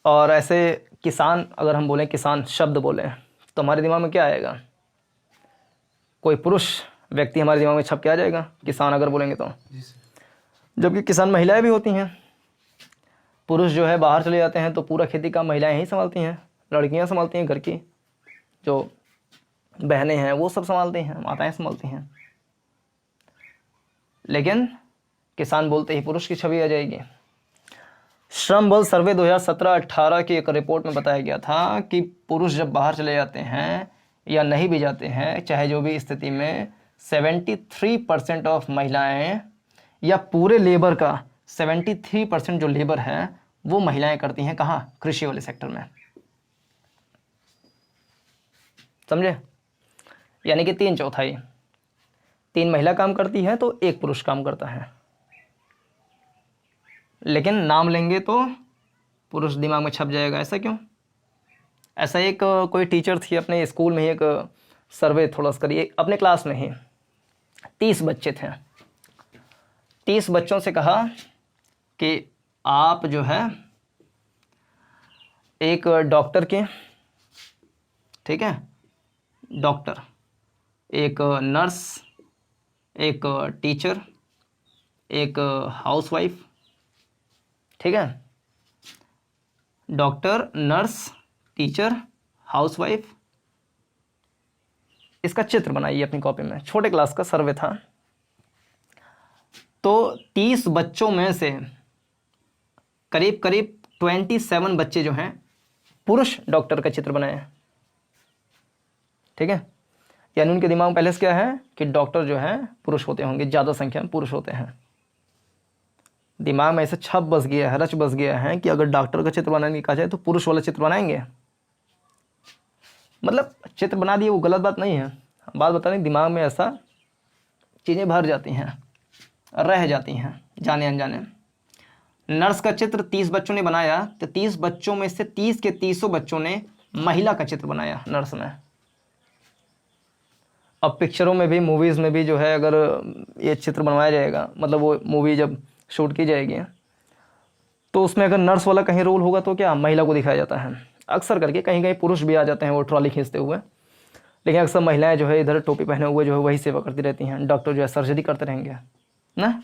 और ऐसे किसान, अगर हम बोलें किसान शब्द बोलें तो हमारे दिमाग में क्या आएगा, कोई पुरुष व्यक्ति हमारे दिमाग में छप के आ जाएगा किसान अगर बोलेंगे तो, जबकि किसान महिलाएं भी होती हैं। पुरुष जो है बाहर चले जाते हैं तो पूरा खेती का महिलाएं ही संभालती हैं, लड़कियां संभालती हैं, घर की जो बहनें हैं वो सब संभालती हैं, माताएं संभालती हैं। लेकिन किसान बोलते ही पुरुष की छवि आ जाएगी। श्रम बल सर्वे 2017-18 की एक रिपोर्ट में बताया गया था कि पुरुष जब बाहर चले जाते हैं या नहीं भी जाते हैं, चाहे जो भी स्थिति में, 73% ऑफ महिलाएं या पूरे लेबर का 73% जो लेबर है वो महिलाएं करती हैं। कहाँ? कृषि वाले सेक्टर में। समझे? यानी कि 3/4, 3 महिला काम करती है तो 1 पुरुष काम करता है। लेकिन नाम लेंगे तो पुरुष दिमाग में छप जाएगा। ऐसा क्यों? ऐसा एक कोई टीचर थी अपने स्कूल में ही, एक सर्वे थोड़ा सा करिए, अपने क्लास में ही 30 बच्चे थे। 30 बच्चों से कहा कि आप जो है एक डॉक्टर के, ठीक है, डॉक्टर, एक नर्स, एक टीचर, एक हाउसवाइफ, ठीक है, डॉक्टर, नर्स, टीचर, हाउसवाइफ, इसका चित्र बनाइए अपनी कॉपी में। छोटे क्लास का सर्वे था। तो 30 बच्चों में से करीब करीब 27 बच्चे जो हैं पुरुष डॉक्टर का चित्र बनाए। ठीक है, यानी उनके दिमाग में पहले से क्या है कि डॉक्टर जो है पुरुष होते होंगे, ज़्यादा संख्या में पुरुष होते हैं। दिमाग में ऐसे छप बस गया है, रच बस गया है कि अगर डॉक्टर का चित्र बनाने की कहा जाए तो पुरुष वाला चित्र बनाएंगे। मतलब चित्र बना दिए वो गलत बात नहीं है, बात बता रहे दिमाग में ऐसा चीज़ें भर जाती हैं, रह जाती हैं जाने अनजाने। नर्स का चित्र 30 बच्चों ने बनाया तो 30 बच्चों में से 30 के 30 बच्चों ने महिला का चित्र बनाया नर्स में। अब पिक्चरों में भी, मूवीज़ में भी जो है अगर ये चित्र बनवाया जाएगा, मतलब वो मूवी जब शूट की जाएगी तो उसमें अगर नर्स वाला कहीं रोल होगा तो क्या महिला को दिखाया जाता है। अक्सर करके कहीं कहीं पुरुष भी आ जाते हैं वो ट्रॉली खींचते हुए, लेकिन अक्सर महिलाएं जो है इधर टोपी पहने हुए जो है वही सेवा करती रहती हैं। डॉक्टर जो है सर्जरी करते रहेंगे ना,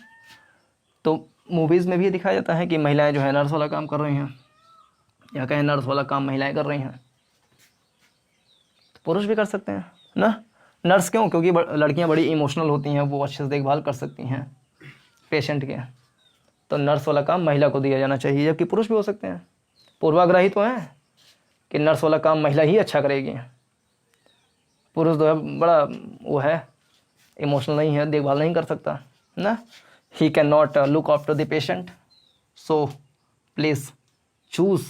तो मूवीज़ में भी ये दिखाया जाता है कि महिलाएं जो है नर्स वाला काम कर रही हैं या कहीं नर्स वाला काम महिलाएं कर रही हैं, तो पुरुष भी कर सकते हैं ना। नर्स क्यों? क्योंकि लड़कियां बड़ी इमोशनल होती हैं, वो अच्छे से देखभाल कर सकती हैं पेशेंट के, तो नर्स वाला काम महिला को दिया जाना चाहिए, जबकि पुरुष भी हो सकते हैं। पूर्वाग्रही तो है कि नर्स वाला काम महिला ही अच्छा करेगी, पुरुष तो है बड़ा वो है इमोशनल नहीं है, देखभाल नहीं कर सकता ना। He can not look after the patient, so please choose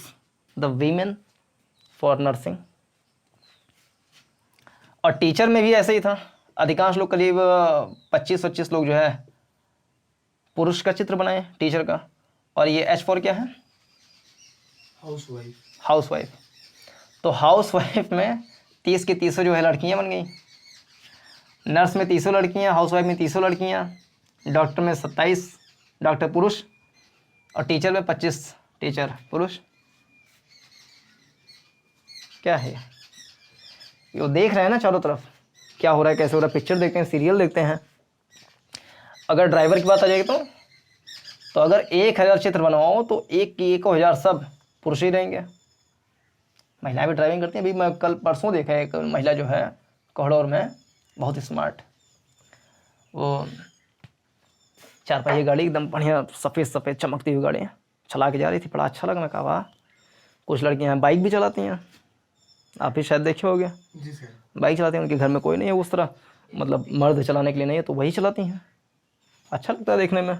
the women for nursing. और टीचर में भी ऐसे ही था। अधिकांश लोग, करीब 25-25 लोग जो है पुरुष का चित्र बनाए टीचर का। और ये H फॉर क्या है? हाउसवाइफ। हाउसवाइफ। तो हाउसवाइफ में 30 के 30 जो है लड़कियां बन गई। नर्स में 30 लड़कियां, हाउसवाइफ में 30 लड़कियां, डॉक्टर में 27 डॉक्टर पुरुष, और टीचर में 25 टीचर पुरुष। क्या है ये देख रहे हैं ना चारों तरफ क्या हो रहा है, कैसे हो रहा है। पिक्चर देखते हैं, सीरियल देखते हैं, अगर ड्राइवर की बात आ जाएगी तो अगर 1000 चित्र बनवाओ तो एक की 1000 सब पुरुष ही रहेंगे। महिलाएं भी ड्राइविंग करती हैं। अभी मैं कल परसों देखा है एक महिला जो है कोहड़ौर में, बहुत स्मार्ट, वो 4 पहिए गाड़ी एकदम बढ़िया सफ़ेद सफ़ेद चमकती हुई गाड़ी चला के जा रही थी। बड़ा अच्छा लगा। मैं कहा वाह, कुछ लड़कियां बाइक भी चलाती हैं, आप भी शायद देखे होगे। जी सर। बाइक चलाती हैं, उनके घर में कोई नहीं है उस तरह, मतलब मर्द चलाने के लिए नहीं है, तो वही चलाती हैं। अच्छा लगता है देखने में।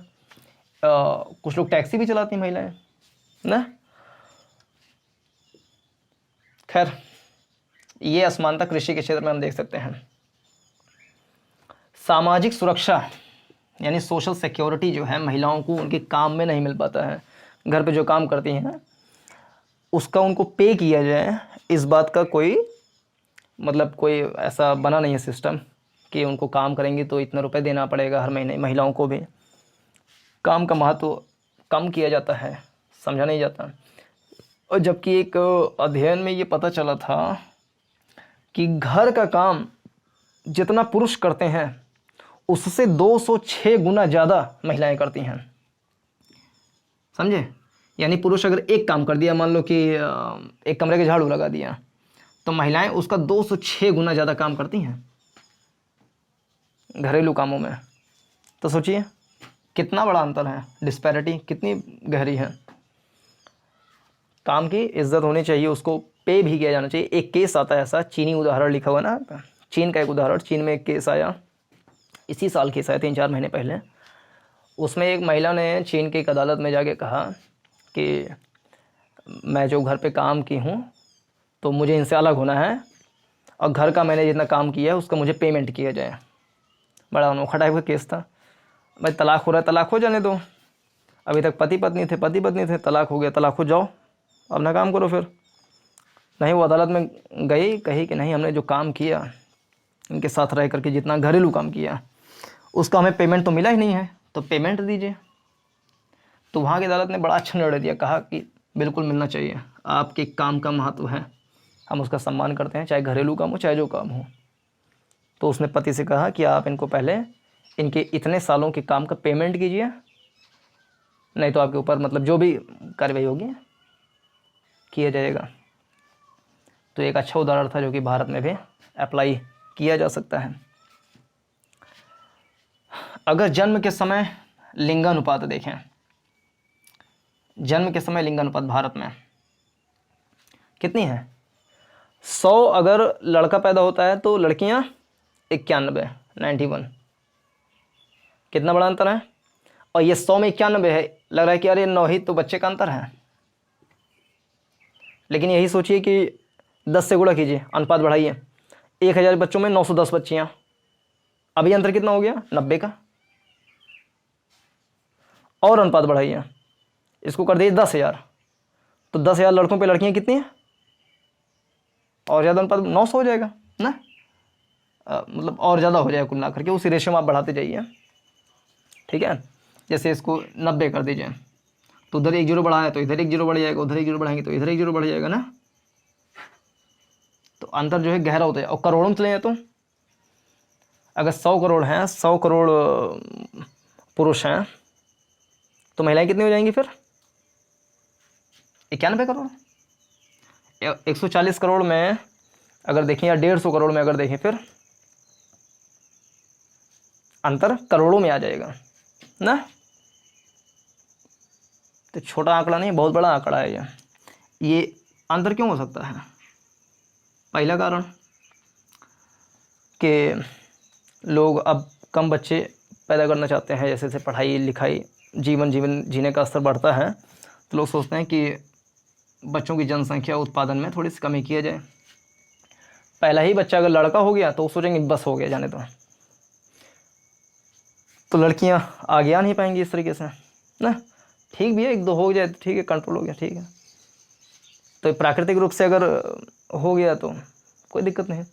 कुछ लोग टैक्सी भी चलाती हैं महिलाएं ना। खैर, ये असमानता कृषि के क्षेत्र में हम देख सकते हैं। सामाजिक सुरक्षा यानी सोशल सिक्योरिटी जो है, महिलाओं को उनके काम में नहीं मिल पाता है। घर पे जो काम करती हैं उसका उनको पे किया जाए, इस बात का कोई मतलब कोई ऐसा बना नहीं है सिस्टम कि उनको काम करेंगी तो इतने रुपए देना पड़ेगा हर महीने। महिलाओं को भी काम का महत्व कम किया जाता है, समझा नहीं जाता। और जबकि एक अध्ययन में ये पता चला था कि घर का काम जितना पुरुष करते हैं उससे 206 गुना ज़्यादा महिलाएं करती हैं, समझे। यानी पुरुष अगर एक काम कर दिया, मान लो कि एक कमरे के झाड़ू लगा दिया, तो महिलाएं उसका 206 गुना ज़्यादा काम करती हैं घरेलू कामों में। तो सोचिए कितना बड़ा अंतर है, डिस्पैरिटी कितनी गहरी है। काम की इज्जत होनी चाहिए, उसको पे भी किया जाना चाहिए। एक केस आता है ऐसा, चीनी उदाहरण लिखा हुआ ना, चीन का एक उदाहरण। चीन में एक केस आया, इसी साल केस आया 3-4 महीने पहले। उसमें एक महिला ने चीन की एक अदालत में जाके कहा कि मैं जो घर पे काम की हूँ तो मुझे इनसे अलग होना है, और घर का मैंने जितना काम किया है उसका मुझे पेमेंट किया जाए। बड़ा अनोखा टाइप का केस था। भाई तलाक हो रहा है, तलाक हो जाने दो। अभी तक पति पत्नी थे, तलाक हो गया, तलाक हो जाओ, अपना काम करो फिर। नहीं, वो अदालत में गई, कही कि नहीं, हमने जो काम किया इनके साथ रह करके, जितना घरेलू काम किया उसका हमें पेमेंट तो मिला ही नहीं है, तो पेमेंट दीजिए। तो वहाँ की अदालत ने बड़ा अच्छा निर्णय दिया, कहा कि बिल्कुल मिलना चाहिए, आपके काम का महत्व है, हम उसका सम्मान करते हैं, चाहे घरेलू काम हो चाहे जो काम हो। तो उसने पति से कहा कि आप इनको पहले इनके इतने सालों के काम का पेमेंट कीजिए, नहीं तो आपके ऊपर मतलब जो भी कार्रवाई होगी किया जाएगा। तो एक अच्छा उदाहरण था जो कि भारत में भी अप्लाई किया जा सकता है। अगर जन्म के समय लिंगानुपात देखें, जन्म के समय लिंगानुपात भारत में कितनी है? 100 अगर लड़का पैदा होता है तो लड़कियां 91। कितना बड़ा अंतर है। और ये 100 में 91 है, लग रहा है कि अरे 9 ही तो बच्चे का अंतर है। लेकिन यही सोचिए कि 10 से गुणा कीजिए, अनुपात बढ़ाइए, 1000 बच्चों में 910 बच्चियाँ, अभी अंतर कितना हो गया? 90 का। और अनुपात बढ़ाइए, इसको कर दीजिए 10,000, तो 10,000 लड़कों पे लड़कियां कितनी हैं? और ज़्यादा अनुपात 900 हो जाएगा ना। मतलब और ज़्यादा हो जाएगा कुल मिला करके, उसी रेशियो में आप बढ़ाते जाइए, ठीक है। जैसे इसको 90 कर दीजिए, तो उधर 1 जीरो बढ़ाया तो इधर 1 जीरो बढ़ जाएगा, उधर 1 जीरो बढ़ाएंगे तो इधर 1 जीरो बढ़ जाएगा ना। तो अंतर जो है गहरा होता है। और करोड़ों में चले जाए तो अगर 100 करोड़ हैं, 100 करोड़ पुरुष हैं, तो महिलाएं कितनी हो जाएंगी फिर? 91 करोड़। 140 करोड़ में अगर देखें या 150 करोड़ में अगर देखें, फिर अंतर करोड़ों में आ जाएगा ना। तो छोटा आंकड़ा नहीं, बहुत बड़ा आंकड़ा है ये अंतर क्यों हो सकता है? पहला कारण कि लोग अब कम बच्चे पैदा करना चाहते हैं। जैसे जैसे पढ़ाई लिखाई, जीवन जीने का स्तर बढ़ता है, तो लोग सोचते हैं कि बच्चों की जनसंख्या उत्पादन में थोड़ी सी कमी किया जाए। पहला ही बच्चा अगर लड़का हो गया तो वो सोचेंगे बस हो गया, जाने दो। तो लड़कियां आगे आ नहीं पाएंगी इस तरीके से ना। ठीक भी है, 1-2 हो जाए तो ठीक है, कंट्रोल हो गया, ठीक है। तो प्राकृतिक रूप से अगर हो गया तो कोई दिक्कत नहीं,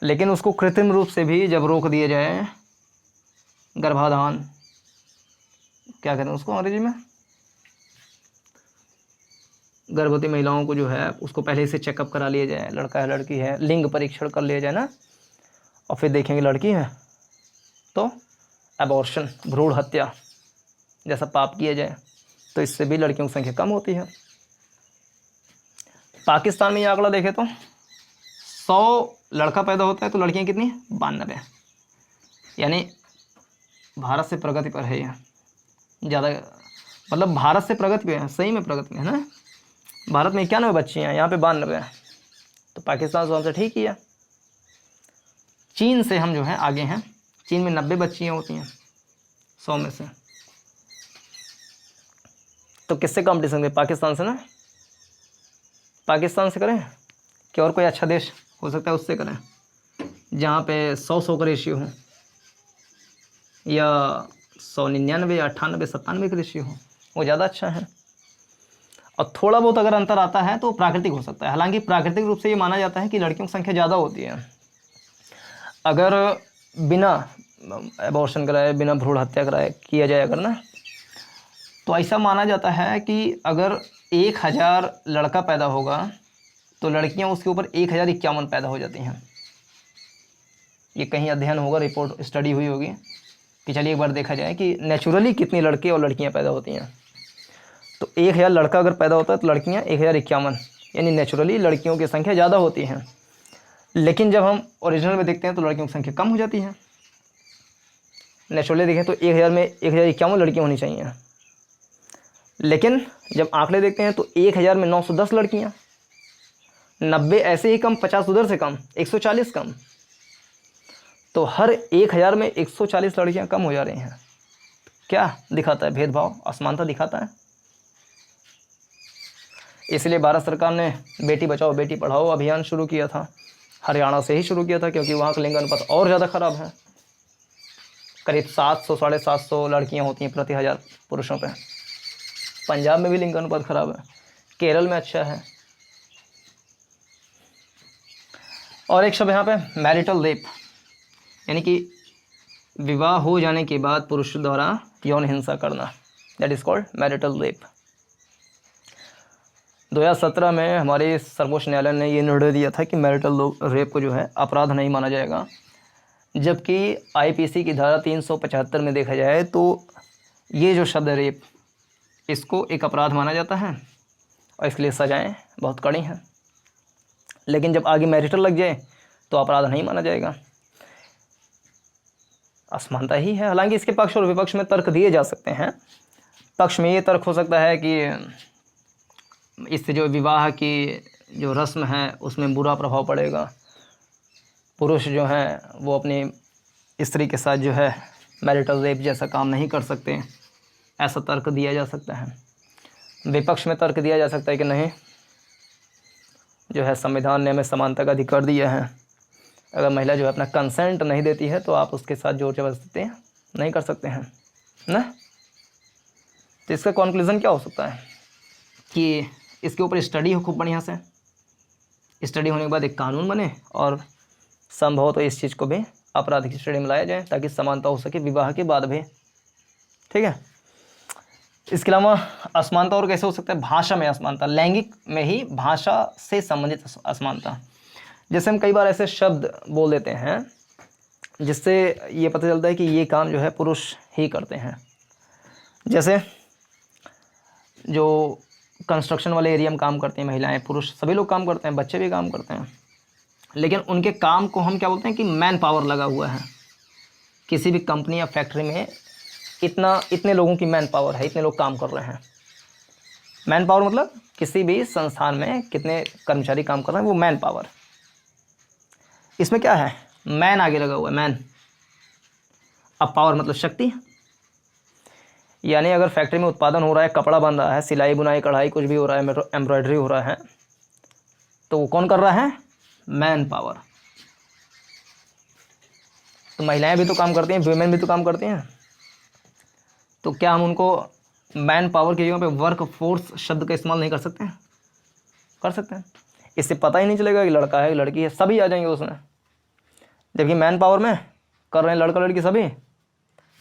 लेकिन उसको कृत्रिम रूप से भी जब रोक दिया जाए, गर्भाधान क्या कहते हैं उसको अंग्रेजी में, गर्भवती महिलाओं को जो है उसको पहले से चेकअप करा लिया जाए, लड़का है लड़की है, लिंग परीक्षण कर लिया जाए ना, और फिर देखेंगे लड़की है तो एबॉर्शन, भ्रूण हत्या जैसा पाप किया जाए, तो इससे भी लड़कियों की संख्या कम होती है। पाकिस्तान में ये आंकड़ा देखें तो 100 लड़का पैदा होता है तो लड़कियां कितनी, 92। यानी भारत से प्रगति पर है यह ज़्यादा, मतलब भारत से प्रगति पे है, सही में प्रगति में है ना। भारत में 91 बच्चियाँ हैं, यहाँ पे 92 है, तो पाकिस्तान से हमसे ठीक ही है। चीन से हम जो है आगे हैं, चीन में 90 बच्चियाँ होती हैं 100 में से। तो किससे कंपटीशन करें, पाकिस्तान से ना, पाकिस्तान से करें कि और कोई अच्छा देश हो सकता है उससे करें, जहाँ पे 100 का रेशियो हो, या 199 या 98 97 का रेशियो हो, वो ज़्यादा अच्छा है। और थोड़ा बहुत अगर अंतर आता है तो प्राकृतिक हो सकता है। हालांकि प्राकृतिक रूप से ये माना जाता है कि लड़कियों की संख्या ज़्यादा होती है। अगर बिना एबॉर्शन कराए, बिना भ्रूण हत्या कराए किया जाए अगर ना, तो ऐसा माना जाता है कि अगर 1000 लड़का पैदा होगा तो लड़कियां उसके ऊपर 1051 पैदा हो जाती हैं। ये कहीं अध्ययन होगा, रिपोर्ट स्टडी हुई होगी कि चलिए एक बार देखा जाए कि नेचुरली कितनी लड़के और लड़कियां पैदा होती हैं। तो 1000 लड़का अगर पैदा होता है तो लड़कियां 1051, यानी नेचुरली लड़कियों की संख्या ज़्यादा होती है। लेकिन जब हम ओरिजिनल में देखते हैं तो लड़कियों की संख्या कम हो जाती है। नेचुरली देखें तो 1000 में 1051 लड़कियाँ होनी चाहिए, लेकिन जब आंकड़े देखते हैं तो 1000 में 910 लड़कियाँ, 90 ऐसे ही कम, 50 उधर से कम, 140 कम। तो हर 1000 में 140 लड़कियां कम हो जा रही हैं। क्या दिखाता है, भेदभाव, असमानता दिखाता है। इसलिए भारत सरकार ने बेटी बचाओ बेटी पढ़ाओ अभियान शुरू किया था। हरियाणा से ही शुरू किया था, क्योंकि वहाँ का लिंग अनुपात और ज़्यादा खराब है। करीब 700 750 लड़कियाँ होती हैं प्रति 1000 पुरुषों पे। पंजाब में भी लिंग अनुपात खराब है, केरल में अच्छा है। और एक शब्द यहाँ पे मैरिटल रेप, यानी कि विवाह हो जाने के बाद पुरुष द्वारा यौन हिंसा करना, that is called marital rape. 2017 में हमारे सर्वोच्च न्यायालय ने ये निर्णय दिया था कि मैरिटल रेप को जो है अपराध नहीं माना जाएगा, जबकि आईपीसी की धारा 375 में देखा जाए तो ये जो शब्द रेप, इसको एक अपराध माना जाता है और इसके लिए सजाएं बहुत कड़ी हैं। लेकिन जब आगे मैरिटल लग जाए तो अपराध नहीं माना जाएगा। असमानता ही है। हालांकि इसके पक्ष और विपक्ष में तर्क दिए जा सकते हैं। पक्ष में ये तर्क हो सकता है कि इससे जो विवाह की जो रस्म है उसमें बुरा प्रभाव पड़ेगा, पुरुष जो हैं वो अपनी स्त्री के साथ जो है मैरिटल रेप जैसा काम नहीं कर सकते, ऐसा तर्क दिया जा सकता है। विपक्ष में तर्क दिया जा सकता है कि नहीं, जो है संविधान ने हमें समानता का अधिकार दिया है, अगर महिला जो है अपना कंसेंट नहीं देती है तो आप उसके साथ जोर जबरदस्ती नहीं कर सकते हैं ना। तो इसका कॉन्क्लूज़न क्या हो सकता है कि इसके ऊपर स्टडी हो खूब बढ़िया से, स्टडी होने के बाद एक कानून बने और संभव तो इस चीज़ को भी अपराध की श्रेणी में लाया जाए ताकि समानता हो सके विवाह के बाद भी। ठीक है। इसके अलावा असमानता और कैसे हो सकता है, भाषा में असमानता, लैंगिक में ही भाषा से संबंधित असमानता। जैसे हम कई बार ऐसे शब्द बोल देते हैं जिससे ये पता चलता है कि ये काम जो है पुरुष ही करते हैं। जैसे जो कंस्ट्रक्शन वाले एरिया में काम करते हैं महिलाएं, पुरुष सभी लोग काम करते हैं, बच्चे भी काम करते हैं, लेकिन उनके काम को हम क्या बोलते हैं कि मैन पावर लगा हुआ है। किसी भी कंपनी या फैक्ट्री में इतने लोगों की मैन पावर है, इतने लोग काम कर रहे हैं। मैन पावर मतलब किसी भी संस्थान में कितने कर्मचारी काम कर रहे हैं, वो मैन पावर। इसमें क्या है, मैन आगे लगा हुआ है, मैन। अब पावर मतलब शक्ति। यानी अगर फैक्ट्री में उत्पादन हो रहा है, कपड़ा बन रहा है, सिलाई बुनाई कढ़ाई कुछ भी हो रहा है, एम्ब्रॉयडरी हो रहा है, तो वो कौन कर रहा है, मैन पावर। तो महिलाएं भी तो काम करती हैं, वुमेन भी तो काम करती हैं। तो क्या हम उनको मैन पावर की जगह पे वर्क फोर्स शब्द का इस्तेमाल नहीं कर सकते हैं? कर सकते हैं। इससे पता ही नहीं चलेगा कि लड़का है कि लड़की है, सभी आ जाएंगे उसमें। जबकि मैन पावर में कर रहे हैं लड़का लड़की सभी,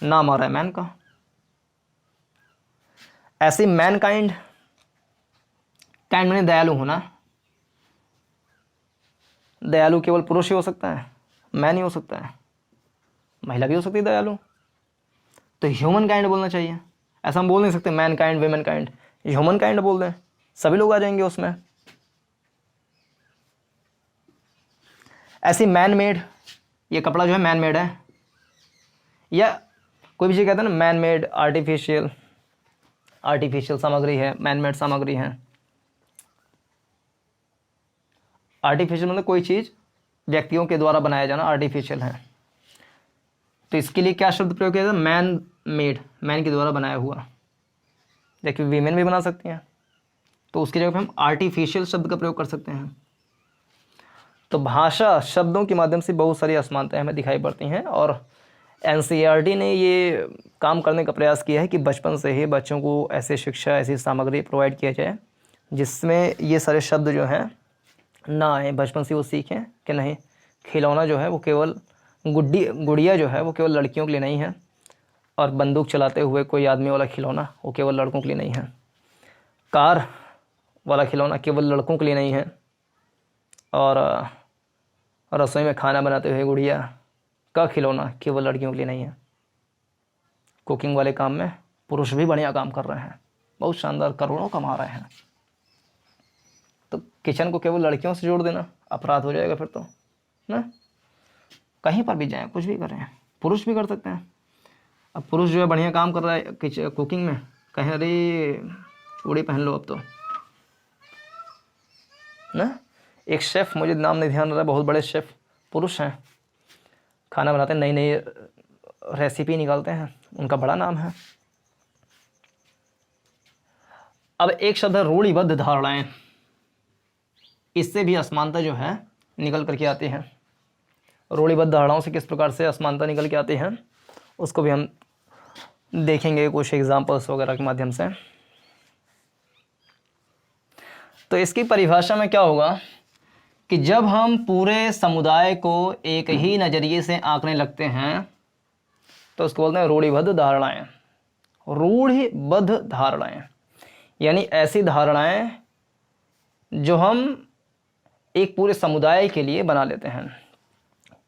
नाम आ रहा है मैन का। ऐसी मैन काइंड मैंने दयालु होना। दयालु केवल पुरुष ही हो सकता है, मैन ही हो सकता है, महिला भी हो सकती है दयालु। तो ह्यूमन काइंड बोलना चाहिए। ऐसा हम बोल नहीं सकते mankind women kind, humankind बोल दें, सभी लोग आ जाएंगे उसमें। ऐसी मैन मेड, ये कपड़ा जो है मैन मेड है, या कोई भी चीज़ कहते हैं ना मैन मेड, आर्टिफिशियल, आर्टिफिशियल सामग्री है, मैन मेड सामग्री है। आर्टिफिशियल मतलब कोई चीज़ व्यक्तियों के द्वारा बनाया जाना आर्टिफिशियल है। तो इसके लिए क्या शब्द प्रयोग किया जाता है? मैन मेड, मैन के द्वारा बनाया हुआ। देखिए वीमेन भी बना सकती हैं, तो उसकी जगह पे हम आर्टिफिशियल शब्द का प्रयोग कर सकते हैं। तो भाषा शब्दों के माध्यम से बहुत सारी असमानताएं हमें दिखाई पड़ती हैं, और एनसीईआरटी ने ये काम करने का प्रयास किया है कि बचपन से ही बच्चों को ऐसी शिक्षा, ऐसी सामग्री प्रोवाइड किया जाए जिसमें ये सारे शब्द जो हैं ना आए। बचपन से वो सीखें कि नहीं, खिलौना जो है वो केवल गुड़िया जो है वो केवल लड़कियों के लिए नहीं है, और बंदूक चलाते हुए कोई आदमी वाला खिलौना वो केवल लड़कों के लिए नहीं है, कार वाला खिलौना केवल लड़कों के लिए नहीं है, और रसोई में खाना बनाते हुए गुड़िया का खिलौना केवल लड़कियों के लिए नहीं है। कुकिंग वाले काम में पुरुष भी बढ़िया काम कर रहे हैं, बहुत शानदार, करोड़ों कमा रहे हैं। तो किचन को केवल लड़कियों से जोड़ देना अपराध हो जाएगा फिर तो ना। कहीं पर भी जाएं, कुछ भी करें, पुरुष भी कर सकते हैं। अब पुरुष जो है बढ़िया काम कर रहा है कुकिंग में, कहें अरे चूड़ी पहन लो अब तो ना। एक शेफ़, मुझे नाम नहीं ध्यान रहा, बहुत बड़े शेफ़ पुरुष हैं, खाना बनाते हैं, नई नई रेसिपी निकालते हैं, उनका बड़ा नाम है। अब एक शब्द है रूढ़िबद्ध धारणाएं, इससे भी असमानता जो है निकल करके आती है। रूढ़िबद्ध धारणाओं से किस प्रकार से असमानता निकल के आती है उसको भी हम देखेंगे कुछ एग्जाम्पल्स वगैरह के माध्यम से। तो इसकी परिभाषा में क्या होगा कि जब हम पूरे समुदाय को एक ही नज़रिए से आंकने लगते हैं तो उसको बोलते हैं रूढ़िबद्ध धारणाएं। रूढ़िबद्ध धारणाएं यानी ऐसी धारणाएं जो हम एक पूरे समुदाय के लिए बना लेते हैं।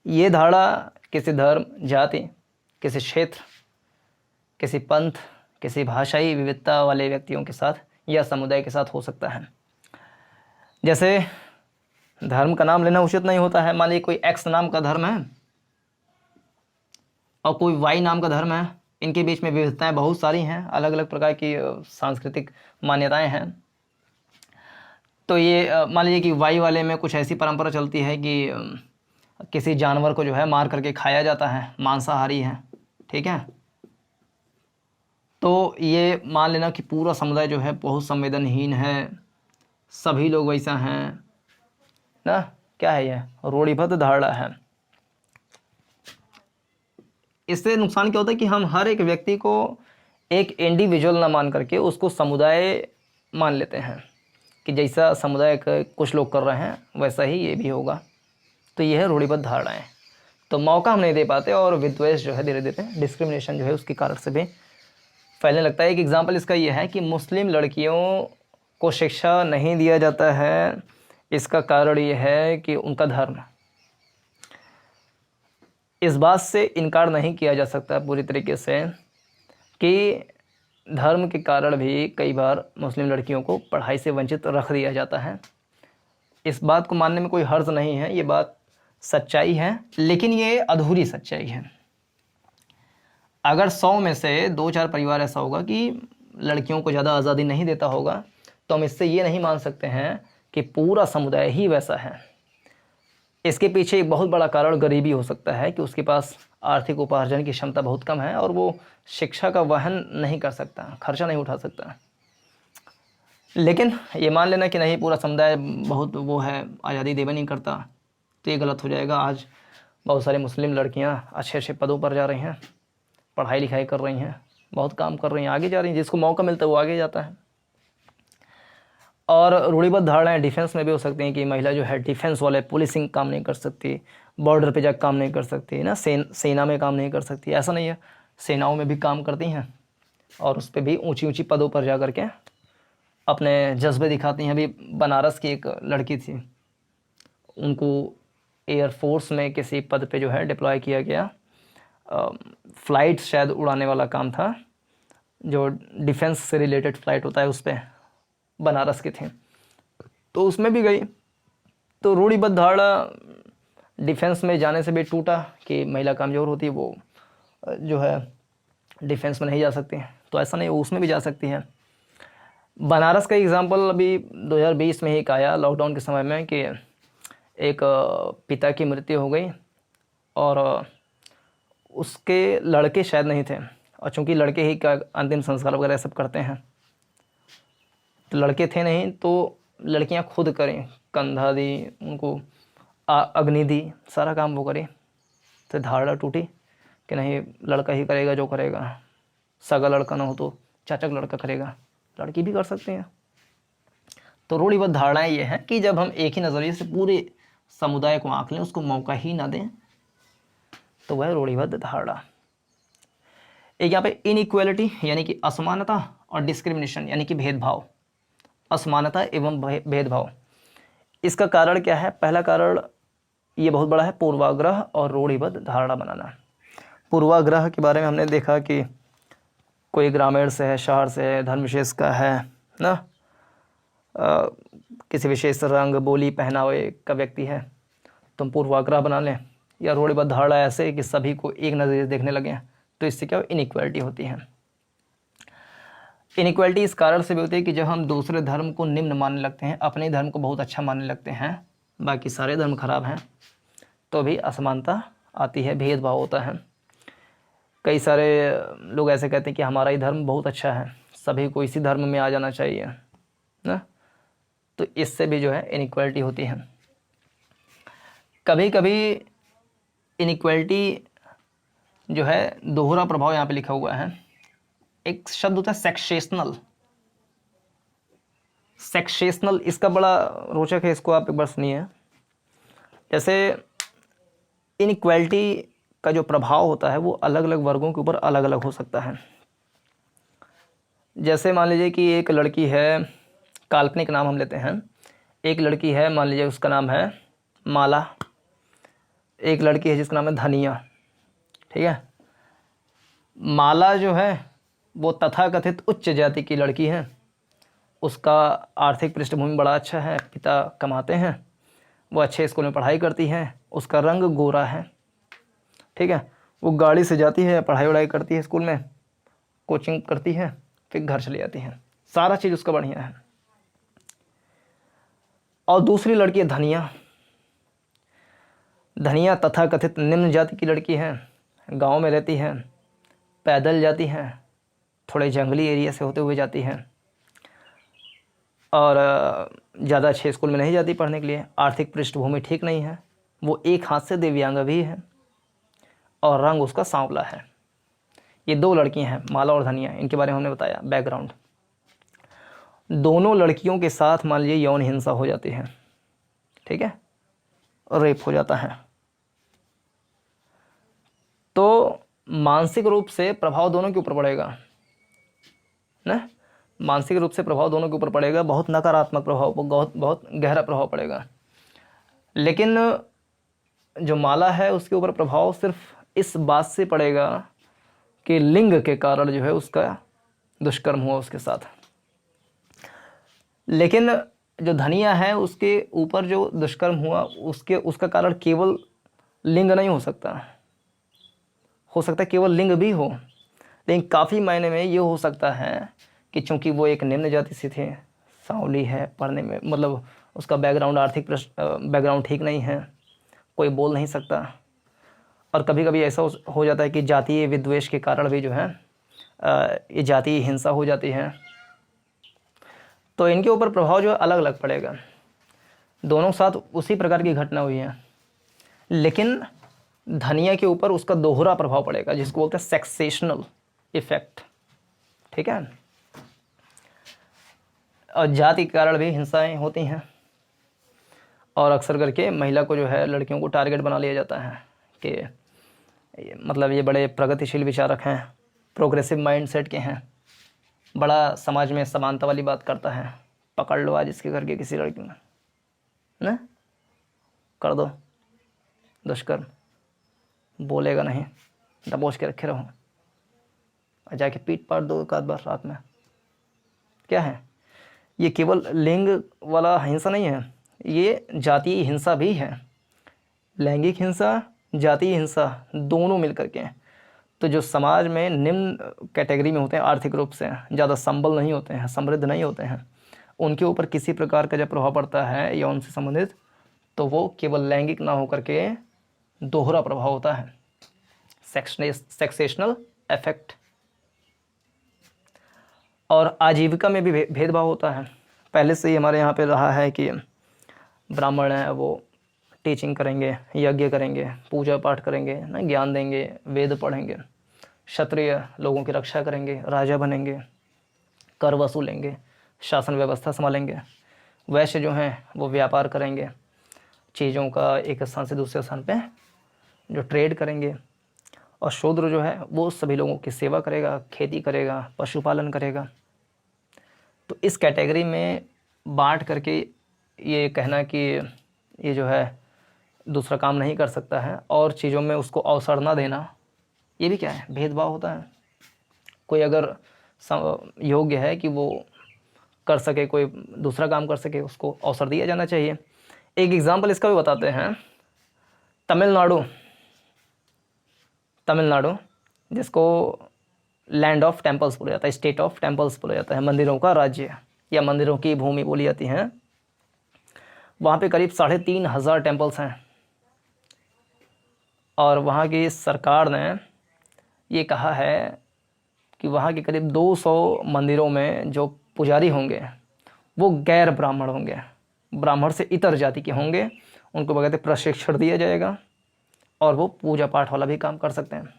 ये धारणा किसी धर्म, जाति, किसी क्षेत्र, किसी पंथ, किसी भाषाई विविधता वाले व्यक्तियों के साथ या समुदाय के साथ हो सकता है। जैसे धर्म का नाम लेना उचित नहीं होता है। मान लीजिए कोई एक्स नाम का धर्म है और कोई वाई नाम का धर्म है, इनके बीच में विविधताएं बहुत सारी हैं, अलग अलग प्रकार की सांस्कृतिक मान्यताएं हैं। तो ये मान लीजिए कि वाई वाले में कुछ ऐसी परंपरा चलती है कि किसी जानवर को जो है मार करके खाया जाता है, मांसाहारी है, ठीक है। तो ये मान लेना कि पूरा समुदाय जो है बहुत संवेदनहीन है, सभी लोग वैसा हैं ना। क्या है ये? रूढ़िबद्ध धारणा है। इससे नुकसान क्या होता है कि हम हर एक व्यक्ति को एक इंडिविजुअल ना मान करके उसको समुदाय मान लेते हैं कि जैसा समुदाय का कुछ लोग कर रहे हैं वैसा ही ये भी होगा। तो ये है रूढ़िबद्ध धारणाएं। तो मौका हम नहीं दे पाते और विद्वेष जो है धीरे धीरे, डिस्क्रिमिनेशन जो है उसके कारण से भी फैलने लगता है। एक एग्जांपल इसका ये है कि मुस्लिम लड़कियों को शिक्षा नहीं दिया जाता है, इसका कारण ये है कि उनका धर्म। इस बात से इनकार नहीं किया जा सकता पूरी तरीके से कि धर्म के कारण भी कई बार मुस्लिम लड़कियों को पढ़ाई से वंचित रख दिया जाता है। इस बात को मानने में कोई हर्ज नहीं है, ये बात सच्चाई है, लेकिन ये अधूरी सच्चाई है। अगर 100 में से 2-4 परिवार ऐसा होगा कि लड़कियों को ज़्यादा आज़ादी नहीं देता होगा तो हम इससे ये नहीं मान सकते हैं कि पूरा समुदाय ही वैसा है। इसके पीछे एक बहुत बड़ा कारण गरीबी हो सकता है कि उसके पास आर्थिक उपार्जन की क्षमता बहुत कम है और वो शिक्षा का वहन नहीं कर सकता, खर्चा नहीं उठा सकता। लेकिन ये मान लेना कि नहीं पूरा समुदाय बहुत वो है, आज़ादी देवा नहीं करता, तो ये गलत हो जाएगा। आज बहुत सारी मुस्लिम लड़कियां अच्छे अच्छे पदों पर जा रही हैं, पढ़ाई लिखाई कर रही हैं, बहुत काम कर रही हैं, आगे जा रही हैं, जिसको मौका मिलता है वो आगे जाता है। और रूढ़िबद्ध धारणाएं डिफेंस में भी हो सकती हैं कि महिला जो है डिफेंस वाले पुलिसिंग काम नहीं कर सकती, बॉर्डर पे जाकर काम नहीं कर सकती ना, सेना में काम नहीं कर सकती। ऐसा नहीं है, सेनाओं में भी काम करती हैं और उस पर भी ऊंची ऊंची पदों पर जा कर के अपने जज्बे दिखाती हैं। अभी बनारस की एक लड़की थी, उनको एयरफोर्स में किसी पद पे जो है डिप्लॉय किया गया फ़्लाइट शायद उड़ाने वाला काम था, जो डिफेंस से रिलेटेड फ़्लाइट होता है उस पर, बनारस की थी, तो उसमें भी गई। तो रूढ़िबद्ध धारणा डिफेंस में जाने से भी टूटा कि महिला कमज़ोर होती है, वो जो है डिफेंस में नहीं जा सकती। तो ऐसा नहीं, वो उसमें भी जा सकती है। बनारस का एग्ज़ाम्पल अभी 2020 में ही एक आया लॉकडाउन के समय में कि एक पिता की मृत्यु हो गई और उसके लड़के शायद नहीं थे, और चूंकि लड़के ही का अंतिम संस्कार वगैरह सब करते हैं, तो लड़के थे नहीं, तो लड़कियां खुद करें, कंधा दी उनको, अग्नि दी, सारा काम वो करी। तो धारणा टूटी कि नहीं, लड़का ही करेगा जो करेगा, सगा लड़का ना हो तो चाचा का लड़का करेगा, लड़की भी कर सकते हैं। तो रूढ़िबद्ध धारणाएं ये हैं कि जब हम एक ही नज़रिए से पूरे समुदाय को आंक लें, उसको मौका ही ना दें, तो वह रूढ़िबद्ध धारणा। एक यहाँ पे इनइक्वालिटी यानी कि असमानता, और डिस्क्रिमिनेशन यानी कि भेदभाव, असमानता एवं भेदभाव। इसका कारण क्या है? पहला कारण ये बहुत बड़ा है, पूर्वाग्रह और रूढ़िबद्ध धारणा बनाना। पूर्वाग्रह के बारे में हमने देखा कि कोई ग्रामीण से है, शहर से है, धर्म विशेष का है ना, किसी विशेष रंग, बोली, पहनावे का व्यक्ति है, तुम पूर्वाग्रह बना लें, या रूढ़िबद्ध धारणा ऐसे कि सभी को एक नज़रिए से देखने लगें, तो इससे क्या इनइक्वालिटी होती है। इनइक्वालिटी इस कारण से भी होती है कि जब हम दूसरे धर्म को निम्न मानने लगते हैं, अपने धर्म को बहुत अच्छा मानने लगते हैं, बाकी सारे धर्म खराब हैं, तो भी असमानता आती है, भेदभाव होता है। कई सारे लोग ऐसे कहते हैं कि हमारा ही धर्म बहुत अच्छा है, सभी को इसी धर्म में आ जाना चाहिए ना, तो इससे भी जो है इनइक्वालिटी होती है। कभी कभी इनइक्वालिटी जो है दोहरा प्रभाव यहाँ पे लिखा हुआ है, एक शब्द होता है सेक्सेशनल। सेक्सेशनल इसका बड़ा रोचक है, इसको आप एक बार सुनिए। जैसे इनइक्वालिटी का जो प्रभाव होता है वो अलग अलग वर्गों के ऊपर अलग अलग हो सकता है। जैसे मान लीजिए कि एक लड़की है, काल्पनिक नाम हम लेते हैं, एक लड़की है, मान लीजिए उसका नाम है माला, एक लड़की है जिसका नाम है धनिया, ठीक है। माला जो है वो तथाकथित उच्च जाति की लड़की है, उसका आर्थिक पृष्ठभूमि बड़ा अच्छा है, पिता कमाते हैं, वो अच्छे स्कूल में पढ़ाई करती है, उसका रंग गोरा है, ठीक है, वो गाड़ी से जाती है, पढ़ाई वढ़ाई करती है, स्कूल में कोचिंग करती है, फिर घर चली जाती है, सारा चीज़ उसका बढ़िया है। और दूसरी लड़की है धनिया। धनिया तथाकथित निम्न जाति की लड़की है, गांव में रहती है, पैदल जाती है, थोड़े जंगली एरिया से होते हुए जाती है, और ज़्यादा अच्छे स्कूल में नहीं जाती पढ़ने के लिए, आर्थिक पृष्ठभूमि ठीक नहीं है, वो एक हाथ से दिव्यांग भी है, और रंग उसका सांवला है। ये दो लड़कियां हैं, माला और धनिया, इनके बारे में हमने बताया बैकग्राउंड। दोनों लड़कियों के साथ मान लीजिए यौन हिंसा हो जाती है, ठीक है, और रेप हो जाता है, तो मानसिक रूप से प्रभाव दोनों के ऊपर पड़ेगा ना, मानसिक रूप से प्रभाव दोनों के ऊपर पड़ेगा, बहुत नकारात्मक प्रभाव, बहुत बहुत गहरा प्रभाव पड़ेगा। लेकिन जो माला है उसके ऊपर प्रभाव सिर्फ इस बात से पड़ेगा कि लिंग के कारण जो है उसका दुष्कर्म हुआ उसके साथ। लेकिन जो धनिया है उसके ऊपर जो दुष्कर्म हुआ उसका कारण केवल लिंग नहीं हो सकता है केवल लिंग भी हो, लेकिन काफ़ी मायने में ये हो सकता है कि चूंकि वो एक निम्न जाति से थे, सांवली है, पढ़ने में मतलब उसका बैकग्राउंड, आर्थिक बैकग्राउंड ठीक नहीं है, कोई बोल नहीं सकता, और कभी कभी ऐसा हो जाता है कि जातीय विद्वेष के कारण भी जो है ये जातीय हिंसा हो जाती है। तो इनके ऊपर प्रभाव जो है अलग अलग पड़ेगा, दोनों साथ उसी प्रकार की घटना हुई है, लेकिन धनिया के ऊपर उसका दोहरा प्रभाव पड़ेगा, जिसको बोलते हैं सेक्सेशनल इफेक्ट, ठीक है। और जाति के कारण भी हिंसाएं होती हैं, और अक्सर करके महिला को जो है लड़कियों को टारगेट बना लिया जाता है कि मतलब ये बड़े प्रगतिशील विचारक हैं, प्रोग्रेसिव माइंडसेट के हैं, बड़ा समाज में समानता वाली बात करता है, पकड़ लो आज इसके घर के किसी लड़की में ना, कर दो दुष्कर्म, बोलेगा नहीं, दबोच के रखे रहो और जाके पीट पाट दो एक आध बार रात में। क्या है ये? केवल लिंग वाला हिंसा नहीं है, ये जातीय हिंसा भी है। लैंगिक हिंसा, जातीय हिंसा दोनों मिलकर के। तो जो समाज में निम्न कैटेगरी में होते हैं, आर्थिक रूप से ज़्यादा संबल नहीं होते हैं, समृद्ध नहीं होते हैं, उनके ऊपर किसी प्रकार का जब प्रभाव पड़ता है या उनसे संबंधित, तो वो केवल लैंगिक ना होकर के दोहरा प्रभाव होता है, सेक्सेशनल इफेक्ट। और आजीविका में भी भेदभाव होता है। पहले से ही हमारे यहाँ पे रहा है कि ब्राह्मण हैं वो टीचिंग करेंगे, यज्ञ करेंगे, पूजा पाठ करेंगे ना, ज्ञान देंगे, वेद पढ़ेंगे। क्षत्रिय लोगों की रक्षा करेंगे, राजा बनेंगे, कर वसूलेंगे, शासन व्यवस्था संभालेंगे। वैश्य जो हैं वो व्यापार करेंगे, चीज़ों का एक स्थान से दूसरे स्थान पे जो ट्रेड करेंगे। और शूद्र जो है वो सभी लोगों की सेवा करेगा, खेती करेगा, पशुपालन करेगा। तो इस कैटेगरी में बांट करके ये कहना कि ये जो है दूसरा काम नहीं कर सकता है और चीज़ों में उसको अवसर ना देना, ये भी क्या है? भेदभाव होता है। कोई अगर योग्य है कि वो कर सके, कोई दूसरा काम कर सके, उसको अवसर दिया जाना चाहिए। एक एग्जाम्पल इसका भी बताते हैं। तमिलनाडु जिसको लैंड ऑफ टेम्पल्स बोला जाता है, स्टेट ऑफ टेम्पल्स बोला जाता है, मंदिरों का राज्य या मंदिरों की भूमि बोली जाती है। वहाँ पे करीब 3,500 टेम्पल्स हैं और वहाँ की सरकार ने ये कहा है कि वहाँ के करीब 200 मंदिरों में जो पुजारी होंगे वो गैर ब्राह्मण होंगे, ब्राह्मण से इतर जाति के होंगे। उनको बकायदे प्रशिक्षण दिया जाएगा और वो पूजा पाठ वाला भी काम कर सकते हैं।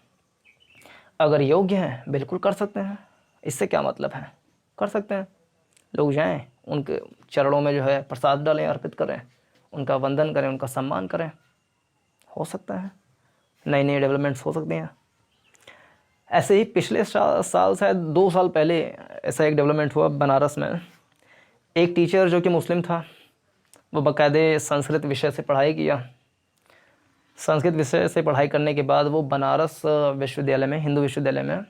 अगर योग्य हैं बिल्कुल कर सकते हैं, इससे क्या मतलब है, कर सकते हैं। लोग जाएं, उनके चरणों में जो है प्रसाद डालें, अर्पित करें, उनका वंदन करें, उनका सम्मान करें। हो सकता है नई नई डेवलपमेंट्स हो सकती हैं। ऐसे ही पिछले साल शायद 2 साल पहले ऐसा एक डेवलपमेंट हुआ बनारस में। एक टीचर जो कि मुस्लिम था वो बाकायदे संस्कृत विषय से पढ़ाई किया। संस्कृत विषय से पढ़ाई करने के बाद वो बनारस विश्वविद्यालय में, हिंदू विश्वविद्यालय में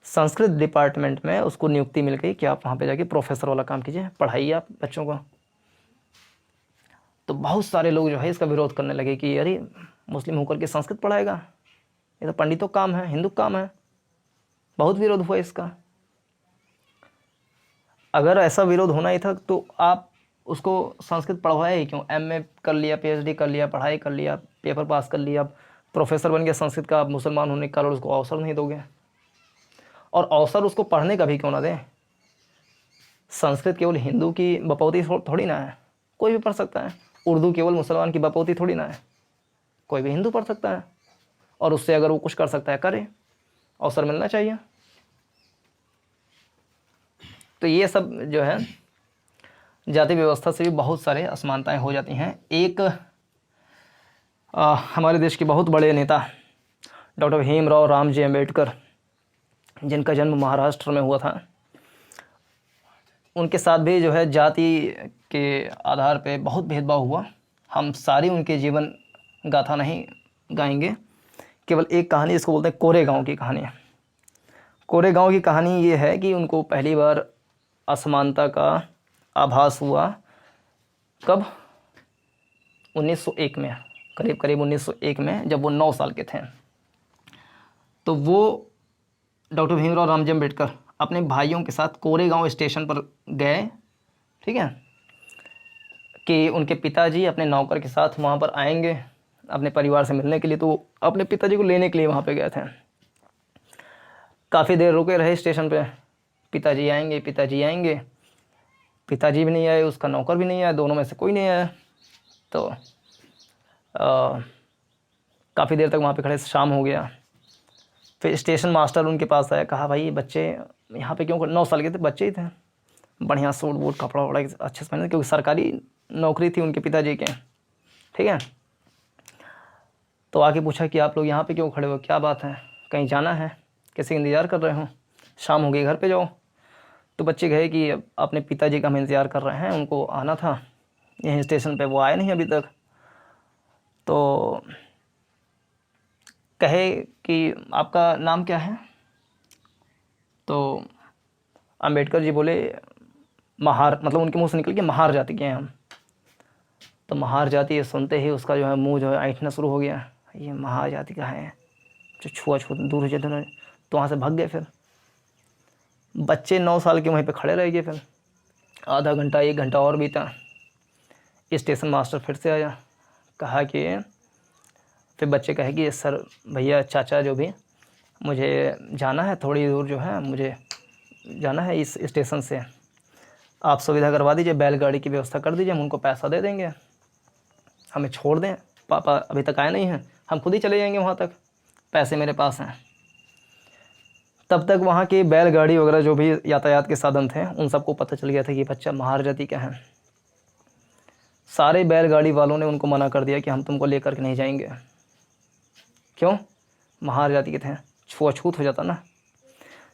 संस्कृत डिपार्टमेंट में उसको नियुक्ति मिल गई कि आप वहाँ पे जाके प्रोफेसर वाला काम कीजिए, पढ़ाइए आप बच्चों को। तो बहुत सारे लोग जो है इसका विरोध करने लगे कि अरे मुस्लिम होकर के संस्कृत पढ़ाएगा, ये तो पंडितों का काम है, हिंदू का काम है। बहुत विरोध हुआ इसका। अगर ऐसा विरोध होना ही था तो आप उसको संस्कृत पढ़वाया ही क्यों? एमए कर लिया, पीएचडी कर लिया, पढ़ाई कर लिया, पेपर पास कर लिया, प्रोफेसर बन गया संस्कृत का, आप मुसलमान होने के कारण उसको अवसर नहीं दोगे? और अवसर उसको पढ़ने का भी क्यों ना दें? संस्कृत केवल हिंदू की बपौती थोड़ी ना है, कोई भी पढ़ सकता है। उर्दू केवल मुसलमान की बपौती थोड़ी ना है, कोई भी हिंदू पढ़ सकता है। और उससे अगर वो कुछ कर सकता है करे, अवसर मिलना चाहिए। तो ये सब जो है जाति व्यवस्था से भी बहुत सारे असमानताएं हो जाती हैं। एक हमारे देश के बहुत बड़े नेता डॉक्टर भीमराव रामजी अम्बेडकर, जिनका जन्म महाराष्ट्र में हुआ था, उनके साथ भी जो है जाति के आधार पे बहुत भेदभाव हुआ। हम सारी उनके जीवन गाथा नहीं गाएंगे, केवल एक कहानी, इसको बोलते हैं कोरेगांव की कहानी। कोरेगांव की कहानी ये है कि उनको पहली बार असमानता का आभास हुआ कब? 1901 में, करीब 1901 में, जब वो 9 साल के थे। तो वो डॉक्टर भीमराव रामजी अम्बेडकर अपने भाइयों के साथ कोरेगांव स्टेशन पर गए, ठीक है, कि उनके पिताजी अपने नौकर के साथ वहाँ पर आएंगे अपने परिवार से मिलने के लिए। तो अपने पिताजी को लेने के लिए वहाँ पे गए थे। काफ़ी देर रुके रहे स्टेशन पे, पिताजी आएंगे, पिताजी आएंगे। पिताजी भी नहीं आए, उसका नौकर भी नहीं आया, दोनों में से कोई नहीं आया। तो काफ़ी देर तक वहाँ पे खड़े, शाम हो गया। फिर स्टेशन मास्टर उनके पास आया, कहा भाई बच्चे यहाँ पे क्यों? 9 साल के थे, बच्चे ही थे, बढ़िया सूट बूट कपड़ा वपड़ा अच्छे से पहने, क्योंकि सरकारी नौकरी थी उनके पिताजी के, ठीक है। तो आके पूछा कि आप लोग यहाँ पे क्यों खड़े हो, क्या बात है, कहीं जाना है, किसी का इंतज़ार कर रहे हो? शाम हो गई, घर पे जाओ। तो बच्चे कहे कि अपने पिताजी का हम इंतज़ार कर रहे हैं, उनको आना था यहीं स्टेशन पे, वो आए नहीं अभी तक। तो कहे कि आपका नाम क्या है, तो अंबेडकर जी बोले महार, मतलब उनके मुंह से निकल के महार जाति के हैं हम। तो महार जाति ये सुनते ही उसका जो है मुंह जो है ऐंठना शुरू हो गया, ये महार जाति का है, जो छुआछूत दूर हो जाए दोनों। तो वहाँ से भाग गए। फिर बच्चे 9 साल के वहीं पे खड़े रह गए। फिर आधा घंटा 1 घंटा और बीता। स्टेशन मास्टर फिर से आया, कहा कि फिर बच्चे कहे कि सर भैया चाचा जो भी, मुझे जाना है थोड़ी दूर, जो है मुझे जाना है इस स्टेशन से, आप सुविधा करवा दीजिए, बैलगाड़ी की व्यवस्था कर दीजिए, हम उनको पैसा दे देंगे, हमें छोड़ दें, पापा अभी तक आए नहीं हैं, हम खुद ही चले जाएंगे वहाँ तक, पैसे मेरे पास हैं। तब तक वहाँ की बैलगाड़ी वगैरह जो भी यातायात के साधन थे उन सबको पता चल गया था कि बच्चा महार जाति का है। सारे बैलगाड़ी वालों ने उनको मना कर दिया कि हम तुमको लेकर के नहीं जाएंगे। क्यों? महार जाति के थे, छुआछूत हो जाता ना।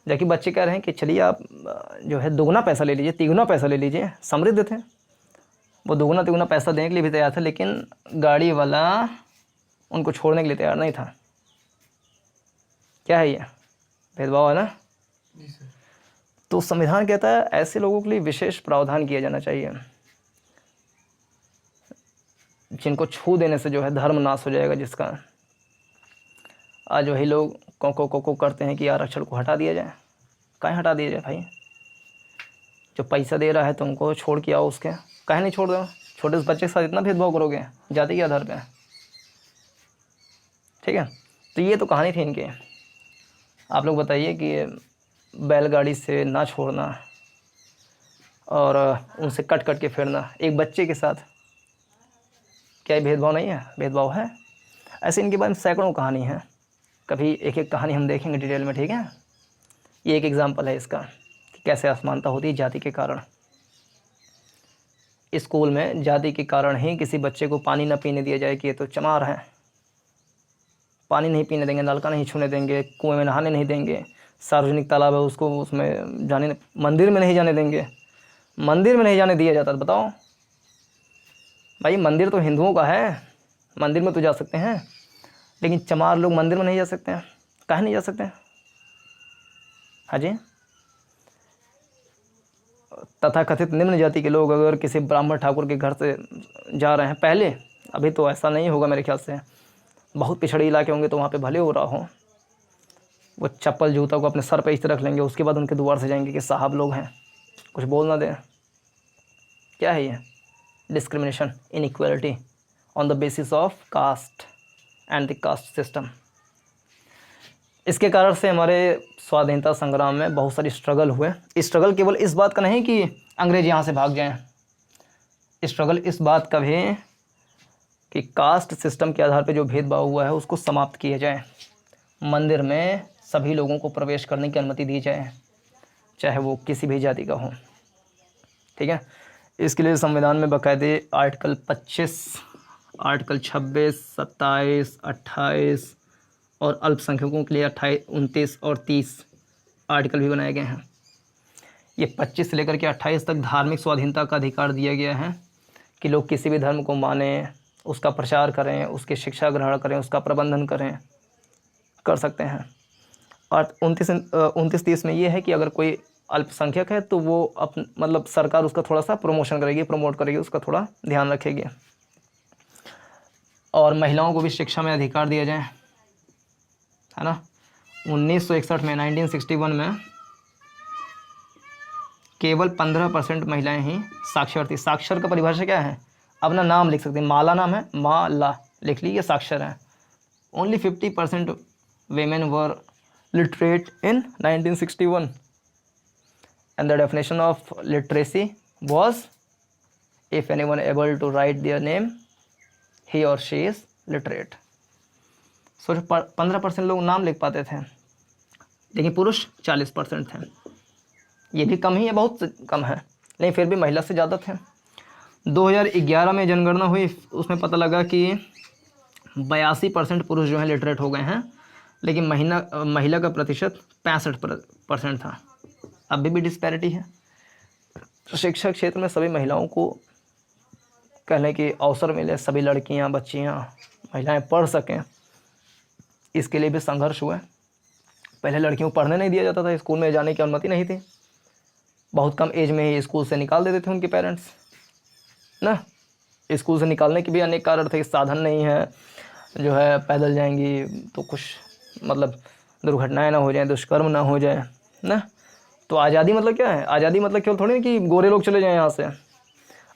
जबकि बच्चे कह रहे हैं कि चलिए आप जो है दुगना पैसा ले लीजिए, तिगुना पैसा ले लीजिए, समृद्ध थे वो, दुगना तिगुना पैसा देने के लिए भी तैयार था, लेकिन गाड़ी वाला उनको छोड़ने के लिए तैयार नहीं था। क्या है ये? भेदभाव है ना। तो संविधान कहता है ऐसे लोगों के लिए विशेष प्रावधान किया जाना चाहिए, जिनको छू देने से जो है धर्म नाश हो जाएगा जिसका। आज वही लोग को करते हैं कि आरक्षण को हटा दिया जाए। काहे हटा दिया जाए भाई? जो पैसा दे रहा है तुमको, छोड़ के आओ उसके, काहे नहीं छोड़ दो? छोटे से बच्चे के साथ इतना भेदभाव करोगे जाति के आधार पे? ठीक है, तो ये तो कहानी थी इनकी। आप लोग बताइए कि बैलगाड़ी से ना छोड़ना और उनसे कट कट के फिरना एक बच्चे के साथ, क्या ये भेदभाव नहीं है? भेदभाव है। ऐसे इनके बारे में सैकड़ों कहानी है, कभी एक एक कहानी हम देखेंगे डिटेल में। ठीक है, ये एक एग्जाम्पल है इसका कि कैसे असमानता होती है जाति के कारण। स्कूल में जाति के कारण ही किसी बच्चे को पानी न पीने दिया जाए कि ये तो चमार है, पानी नहीं पीने देंगे, नलका नहीं छूने देंगे, कुएं में नहाने नहीं देंगे, सार्वजनिक तालाब है उसको उसमें जाने, मंदिर में नहीं जाने देंगे। मंदिर में नहीं जाने दिया जाता। बताओ भाई, मंदिर तो हिंदुओं का है, मंदिर में तो जा सकते हैं, लेकिन चमार लोग मंदिर में नहीं जा सकते हैं। काहे नहीं जा सकते हैं? हाँ जी, तथाकथित निम्न जाति के लोग अगर किसी ब्राह्मण ठाकुर के घर से जा रहे हैं पहले, अभी तो ऐसा नहीं होगा मेरे ख्याल से, बहुत पिछड़े इलाके होंगे तो वहाँ पे भले हो रहा हो, वो चप्पल जूता को अपने सर पे इस तरह रख लेंगे, उसके बाद उनके द्वार से जाएंगे कि साहब लोग हैं, कुछ बोल ना दें। क्या है ये? Discrimination, inequality on the basis of caste and the caste system. इसके कारण से हमारे स्वाधीनता संग्राम में बहुत सारी स्ट्रगल हुए। स्ट्रगल केवल इस बात का नहीं कि अंग्रेज यहाँ से भाग जाएं, स्ट्रगल इस बात का भी कि कास्ट सिस्टम के आधार पर जो भेदभाव हुआ है उसको समाप्त किया जाए, मंदिर में सभी लोगों को प्रवेश करने की अनुमति दी जाए, चाहे वो किसी भी जाति का हो। ठीक है, इसके लिए संविधान में बाकायदे आर्टिकल 25, आर्टिकल 26, 27, 28 और अल्पसंख्यकों के लिए 28, 29 और 30 आर्टिकल भी बनाए गए हैं। ये 25 से लेकर के 28 तक धार्मिक स्वाधीनता का अधिकार दिया गया है कि लोग किसी भी धर्म को मानें, उसका प्रचार करें, उसकी शिक्षा ग्रहण करें, उसका प्रबंधन करें, कर सकते हैं। और 29-30 में ये है कि अगर कोई अल्पसंख्यक है तो वो मतलब सरकार उसका थोड़ा सा प्रमोशन करेगी, प्रमोट करेगी, उसका थोड़ा ध्यान रखेगी। और महिलाओं को भी शिक्षा में अधिकार दिया जाए, है ना। 1961 में, 1961 में केवल 15% महिलाएं ही साक्षर थी। साक्षर का परिभाषा क्या है? अपना नाम लिख सकते हैं, माला नाम है, माला लिख लीजिए, साक्षर है। Only 50% women were literate in 1961 and the definition of literacy was if anyone able to write their name he or she is literate। सिर्फ 15% लोग नाम लिख पाते थे, लेकिन पुरुष 40% थे। ये भी कम ही है, बहुत कम है, लेकिन फिर भी महिला से ज़्यादा थे। 2011 में जनगणना हुई, उसमें पता लगा कि 82% पुरुष जो हैं लिटरेट हो गए हैं, लेकिन महिला का प्रतिशत 65% था। अभी भी डिस्पैरिटी है। शिक्षा क्षेत्र में सभी महिलाओं को कहने की अवसर मिले, सभी लड़कियां, बच्चियां, महिलाएं पढ़ सकें, इसके लिए भी संघर्ष हुआ। पहले लड़कियों को पढ़ने नहीं दिया जाता था, स्कूल में जाने की अनुमति नहीं थी, बहुत कम एज में ही स्कूल से निकाल देते थे उनके पेरेंट्स ना। स्कूल से निकालने के भी अनेक कारण थे, साधन नहीं है, जो है पैदल जाएंगी तो कुछ मतलब दुर्घटनाएं ना हो जाए, दुष्कर्म ना हो जाए ना। तो आज़ादी मतलब क्या है? आज़ादी मतलब केवल थोड़ी ना कि गोरे लोग चले जाएं यहाँ से।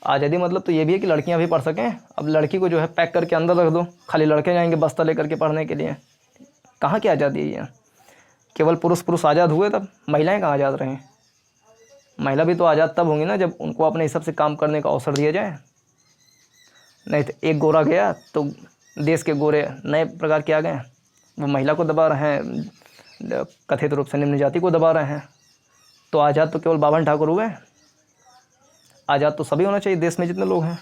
आज़ादी मतलब तो ये भी है कि लड़कियाँ भी पढ़ सकें। अब लड़की को जो है पैक करके अंदर रख दो, खाली लड़के जाएंगे बस्ता लेकर के पढ़ने के लिए। कहाँ की आज़ादी है ये? केवल पुरुष आज़ाद हुए तब, महिलाएं कहाँ आज़ाद रहीं? महिला भी तो आज़ाद तब होंगी ना जब उनको अपने हिसाब से काम करने का अवसर दिया जाए। नहीं तो एक गोरा गया तो देश के गोरे नए प्रकार के आ गए, वो महिला को दबा रहे हैं, कथित रूप से निम्न जाति को दबा रहे हैं। तो आज़ाद तो केवल बावन ठाकुर हुए? आज़ाद तो सभी होना चाहिए देश में जितने लोग हैं।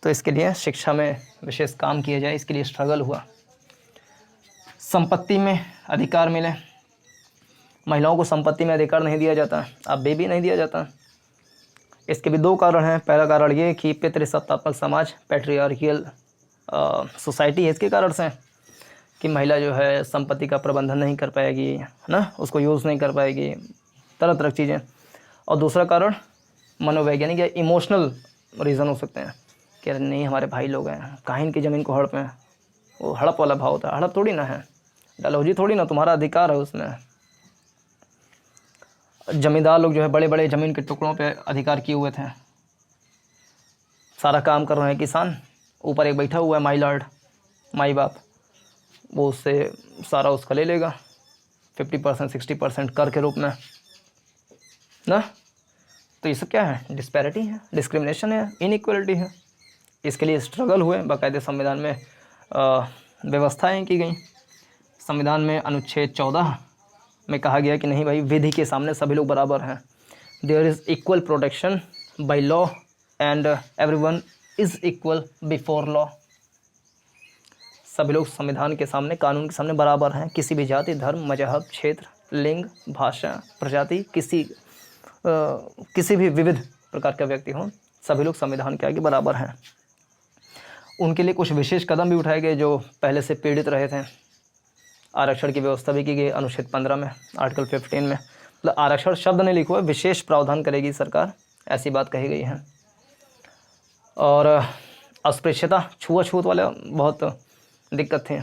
तो इसके लिए शिक्षा में विशेष काम किया जाए, इसके लिए स्ट्रगल हुआ। संपत्ति में अधिकार मिले, महिलाओं को संपत्ति में अधिकार नहीं दिया जाता, अब भी नहीं दिया जाता। इसके भी दो कारण हैं। पहला कारण ये कि पितृसत्तात्मक समाज, पैट्रियार्कियल सोसाइटी है, इसके कारण से कि महिला जो है संपत्ति का प्रबंधन नहीं कर पाएगी ना, उसको यूज़ नहीं कर पाएगी, तरह तरह की चीज़ें। और दूसरा कारण मनोवैज्ञानिक या इमोशनल रीज़न हो सकते हैं कि अरे नहीं हमारे भाई लोग हैं, कहाँ इनकी ज़मीन को हड़पें। वो हड़प वाला भाव होता है, हड़प थोड़ी ना है, डलहौजी थोड़ी ना, तुम्हारा अधिकार है उसमें। जमींदार लोग जो है बड़े बड़े ज़मीन के टुकड़ों पे अधिकार किए हुए थे, सारा काम कर रहे हैं किसान, ऊपर एक बैठा हुआ है माई लॉर्ड, माई बाप, वो उससे सारा उसका ले लेगा 50% 60% कर के रूप में ना। तो ये सब क्या है? डिस्पैरिटी है, डिस्क्रिमिनेशन है, इनइक्वलिटी है। इसके लिए स्ट्रगल हुए, बाकायदे संविधान में व्यवस्थाएं की गई। संविधान में अनुच्छेद 14 में कहा गया कि नहीं भाई, विधि के सामने सभी लोग बराबर हैं। There is equal protection by law and everyone is equal before law. सभी लोग संविधान के सामने, कानून के सामने बराबर हैं। किसी भी जाति, धर्म, मजहब, क्षेत्र, लिंग, भाषा, प्रजाति, किसी भी विविध प्रकार का व्यक्ति हो, सभी लोग संविधान के आगे बराबर हैं। उनके लिए कुछ विशेष कदम भी उठाए गए जो पहले से पीड़ित रहे थे। आरक्षण की व्यवस्था भी की गई अनुच्छेद 15 में, आर्टिकल 15 में। मतलब आरक्षण शब्द नहीं लिखा हुआ, विशेष प्रावधान करेगी सरकार, ऐसी बात कही गई है। और अस्पृश्यता, छुआछूत वाले बहुत दिक्कत थी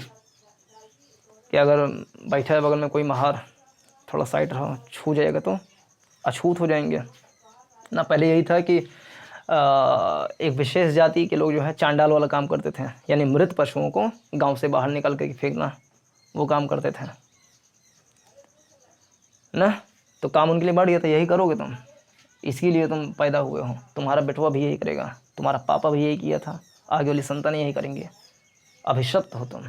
कि अगर बैठा है बगल में कोई महार, थोड़ा साइड रहो, छू जाएगा तो अछूत हो जाएंगे ना। पहले यही था कि एक विशेष जाति के लोग जो है चांडाल वाला काम करते थे, यानी मृत पशुओं को गांव से बाहर निकाल के फेंकना, वो काम करते थे ना। तो काम उनके लिए बढ़ गया था, यही करोगे तुम, इसके लिए तुम पैदा हुए हो, तुम्हारा बेटवा भी यही करेगा, तुम्हारा पापा भी यही किया था, आगे वाली संतान यही करेंगे, अभिशप्त हो तुम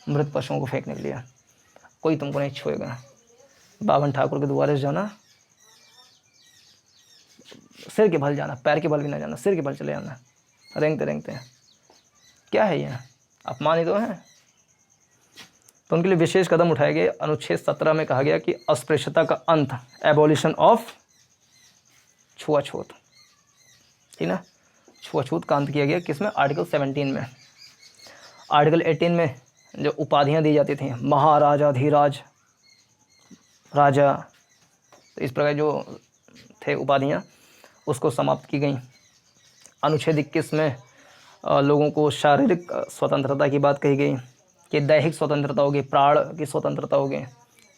मृत पशुओं को फेंकने के लिए, कोई तुमको नहीं छुएगा। बावन ठाकुर के द्वारे से जाना, सिर के बल जाना, पैर के बल भी ना जाना, सिर के बल चले जाना, रेंगते रेंगते। क्या है ये? अपमान ही तो है। तो उनके लिए विशेष कदम उठाए गए। अनुच्छेद 17 में कहा गया कि अस्पृश्यता का अंत, एबॉलिशन ऑफ छुआछूत, ठीक ना, छुआछूत का अंत किया गया। किसमें? आर्टिकल 17 में। आर्टिकल 18 में जो उपाधियां दी जाती थी, महाराजाधिराज, राजा, तो इस प्रकार जो थे उपाधियां, उसको समाप्त की गई। अनुच्छेद 21 में लोगों को शारीरिक स्वतंत्रता की बात कही गई कि दैहिक स्वतंत्रता होगी, प्राण की स्वतंत्रता होगी,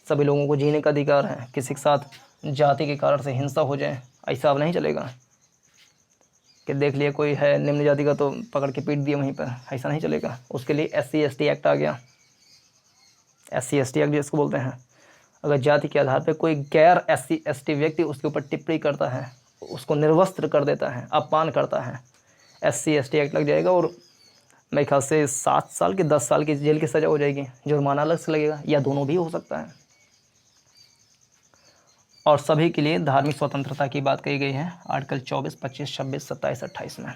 सभी लोगों को जीने का अधिकार है। किसी के साथ जाति के कारण से हिंसा हो जाए, ऐसा अब नहीं चलेगा कि देख लिया कोई है निम्न जाति का तो पकड़ के पीट दिया वहीं पर, ऐसा नहीं चलेगा। उसके लिए SC/ST एक्ट आ गया, SC/ST एक्ट जिसको बोलते हैं। अगर जाति के आधार पर कोई गैर SC/ST व्यक्ति उसके ऊपर टिप्पणी करता है, उसको निर्वस्त्र कर देता है, अपमान करता है, SC/ST एक्ट लग जाएगा और मेरे ख्याल से 7 साल की 10 साल की जेल की सज़ा हो जाएगी, जुर्माना अलग से लगेगा, या दोनों भी हो सकता है। और सभी के लिए धार्मिक स्वतंत्रता की बात कही गई है आर्टिकल 24, 25, 26, 27, 28 में।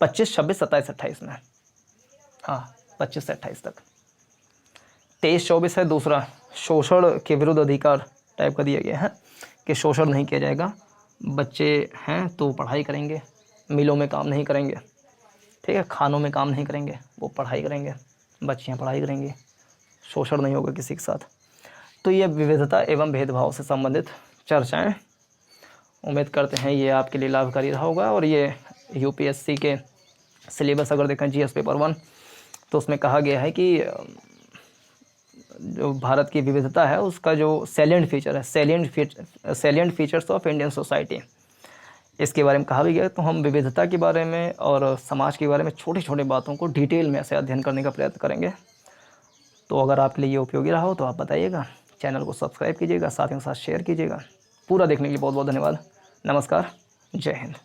25, 26, 27, 28 में, हाँ 25 से 28 तक। 23, 24 है दूसरा, शोषण के विरुद्ध अधिकार टाइप का दिया गया है कि शोषण नहीं किया जाएगा। बच्चे हैं तो पढ़ाई करेंगे, मिलों में काम नहीं करेंगे, ठीक है, खानों में काम नहीं करेंगे, वो पढ़ाई करेंगे। बच्चियाँ पढ़ाई करेंगी, शोषण नहीं होगा किसी के साथ। तो ये विविधता एवं भेदभाव से संबंधित चर्चाएं, उम्मीद करते हैं ये आपके लिए लाभकारी रहा होगा। और ये यूपीएससी के सिलेबस अगर देखें जीएस पेपर 1, तो उसमें कहा गया है कि जो भारत की विविधता है उसका जो सैलिएंट फीचर है, salient features of Indian society, इसके बारे में कहा भी गया। तो हम विविधता के बारे में और समाज के बारे में छोटी छोटी बातों को डिटेल में ऐसे अध्ययन करने का प्रयत्न करेंगे। तो अगर आपके लिए ये उपयोगी रहा हो तो आप बताइएगा, चैनल को सब्सक्राइब कीजिएगा, साथ ही साथ शेयर कीजिएगा। पूरा देखने के लिए बहुत बहुत धन्यवाद। नमस्कार, जय हिंद।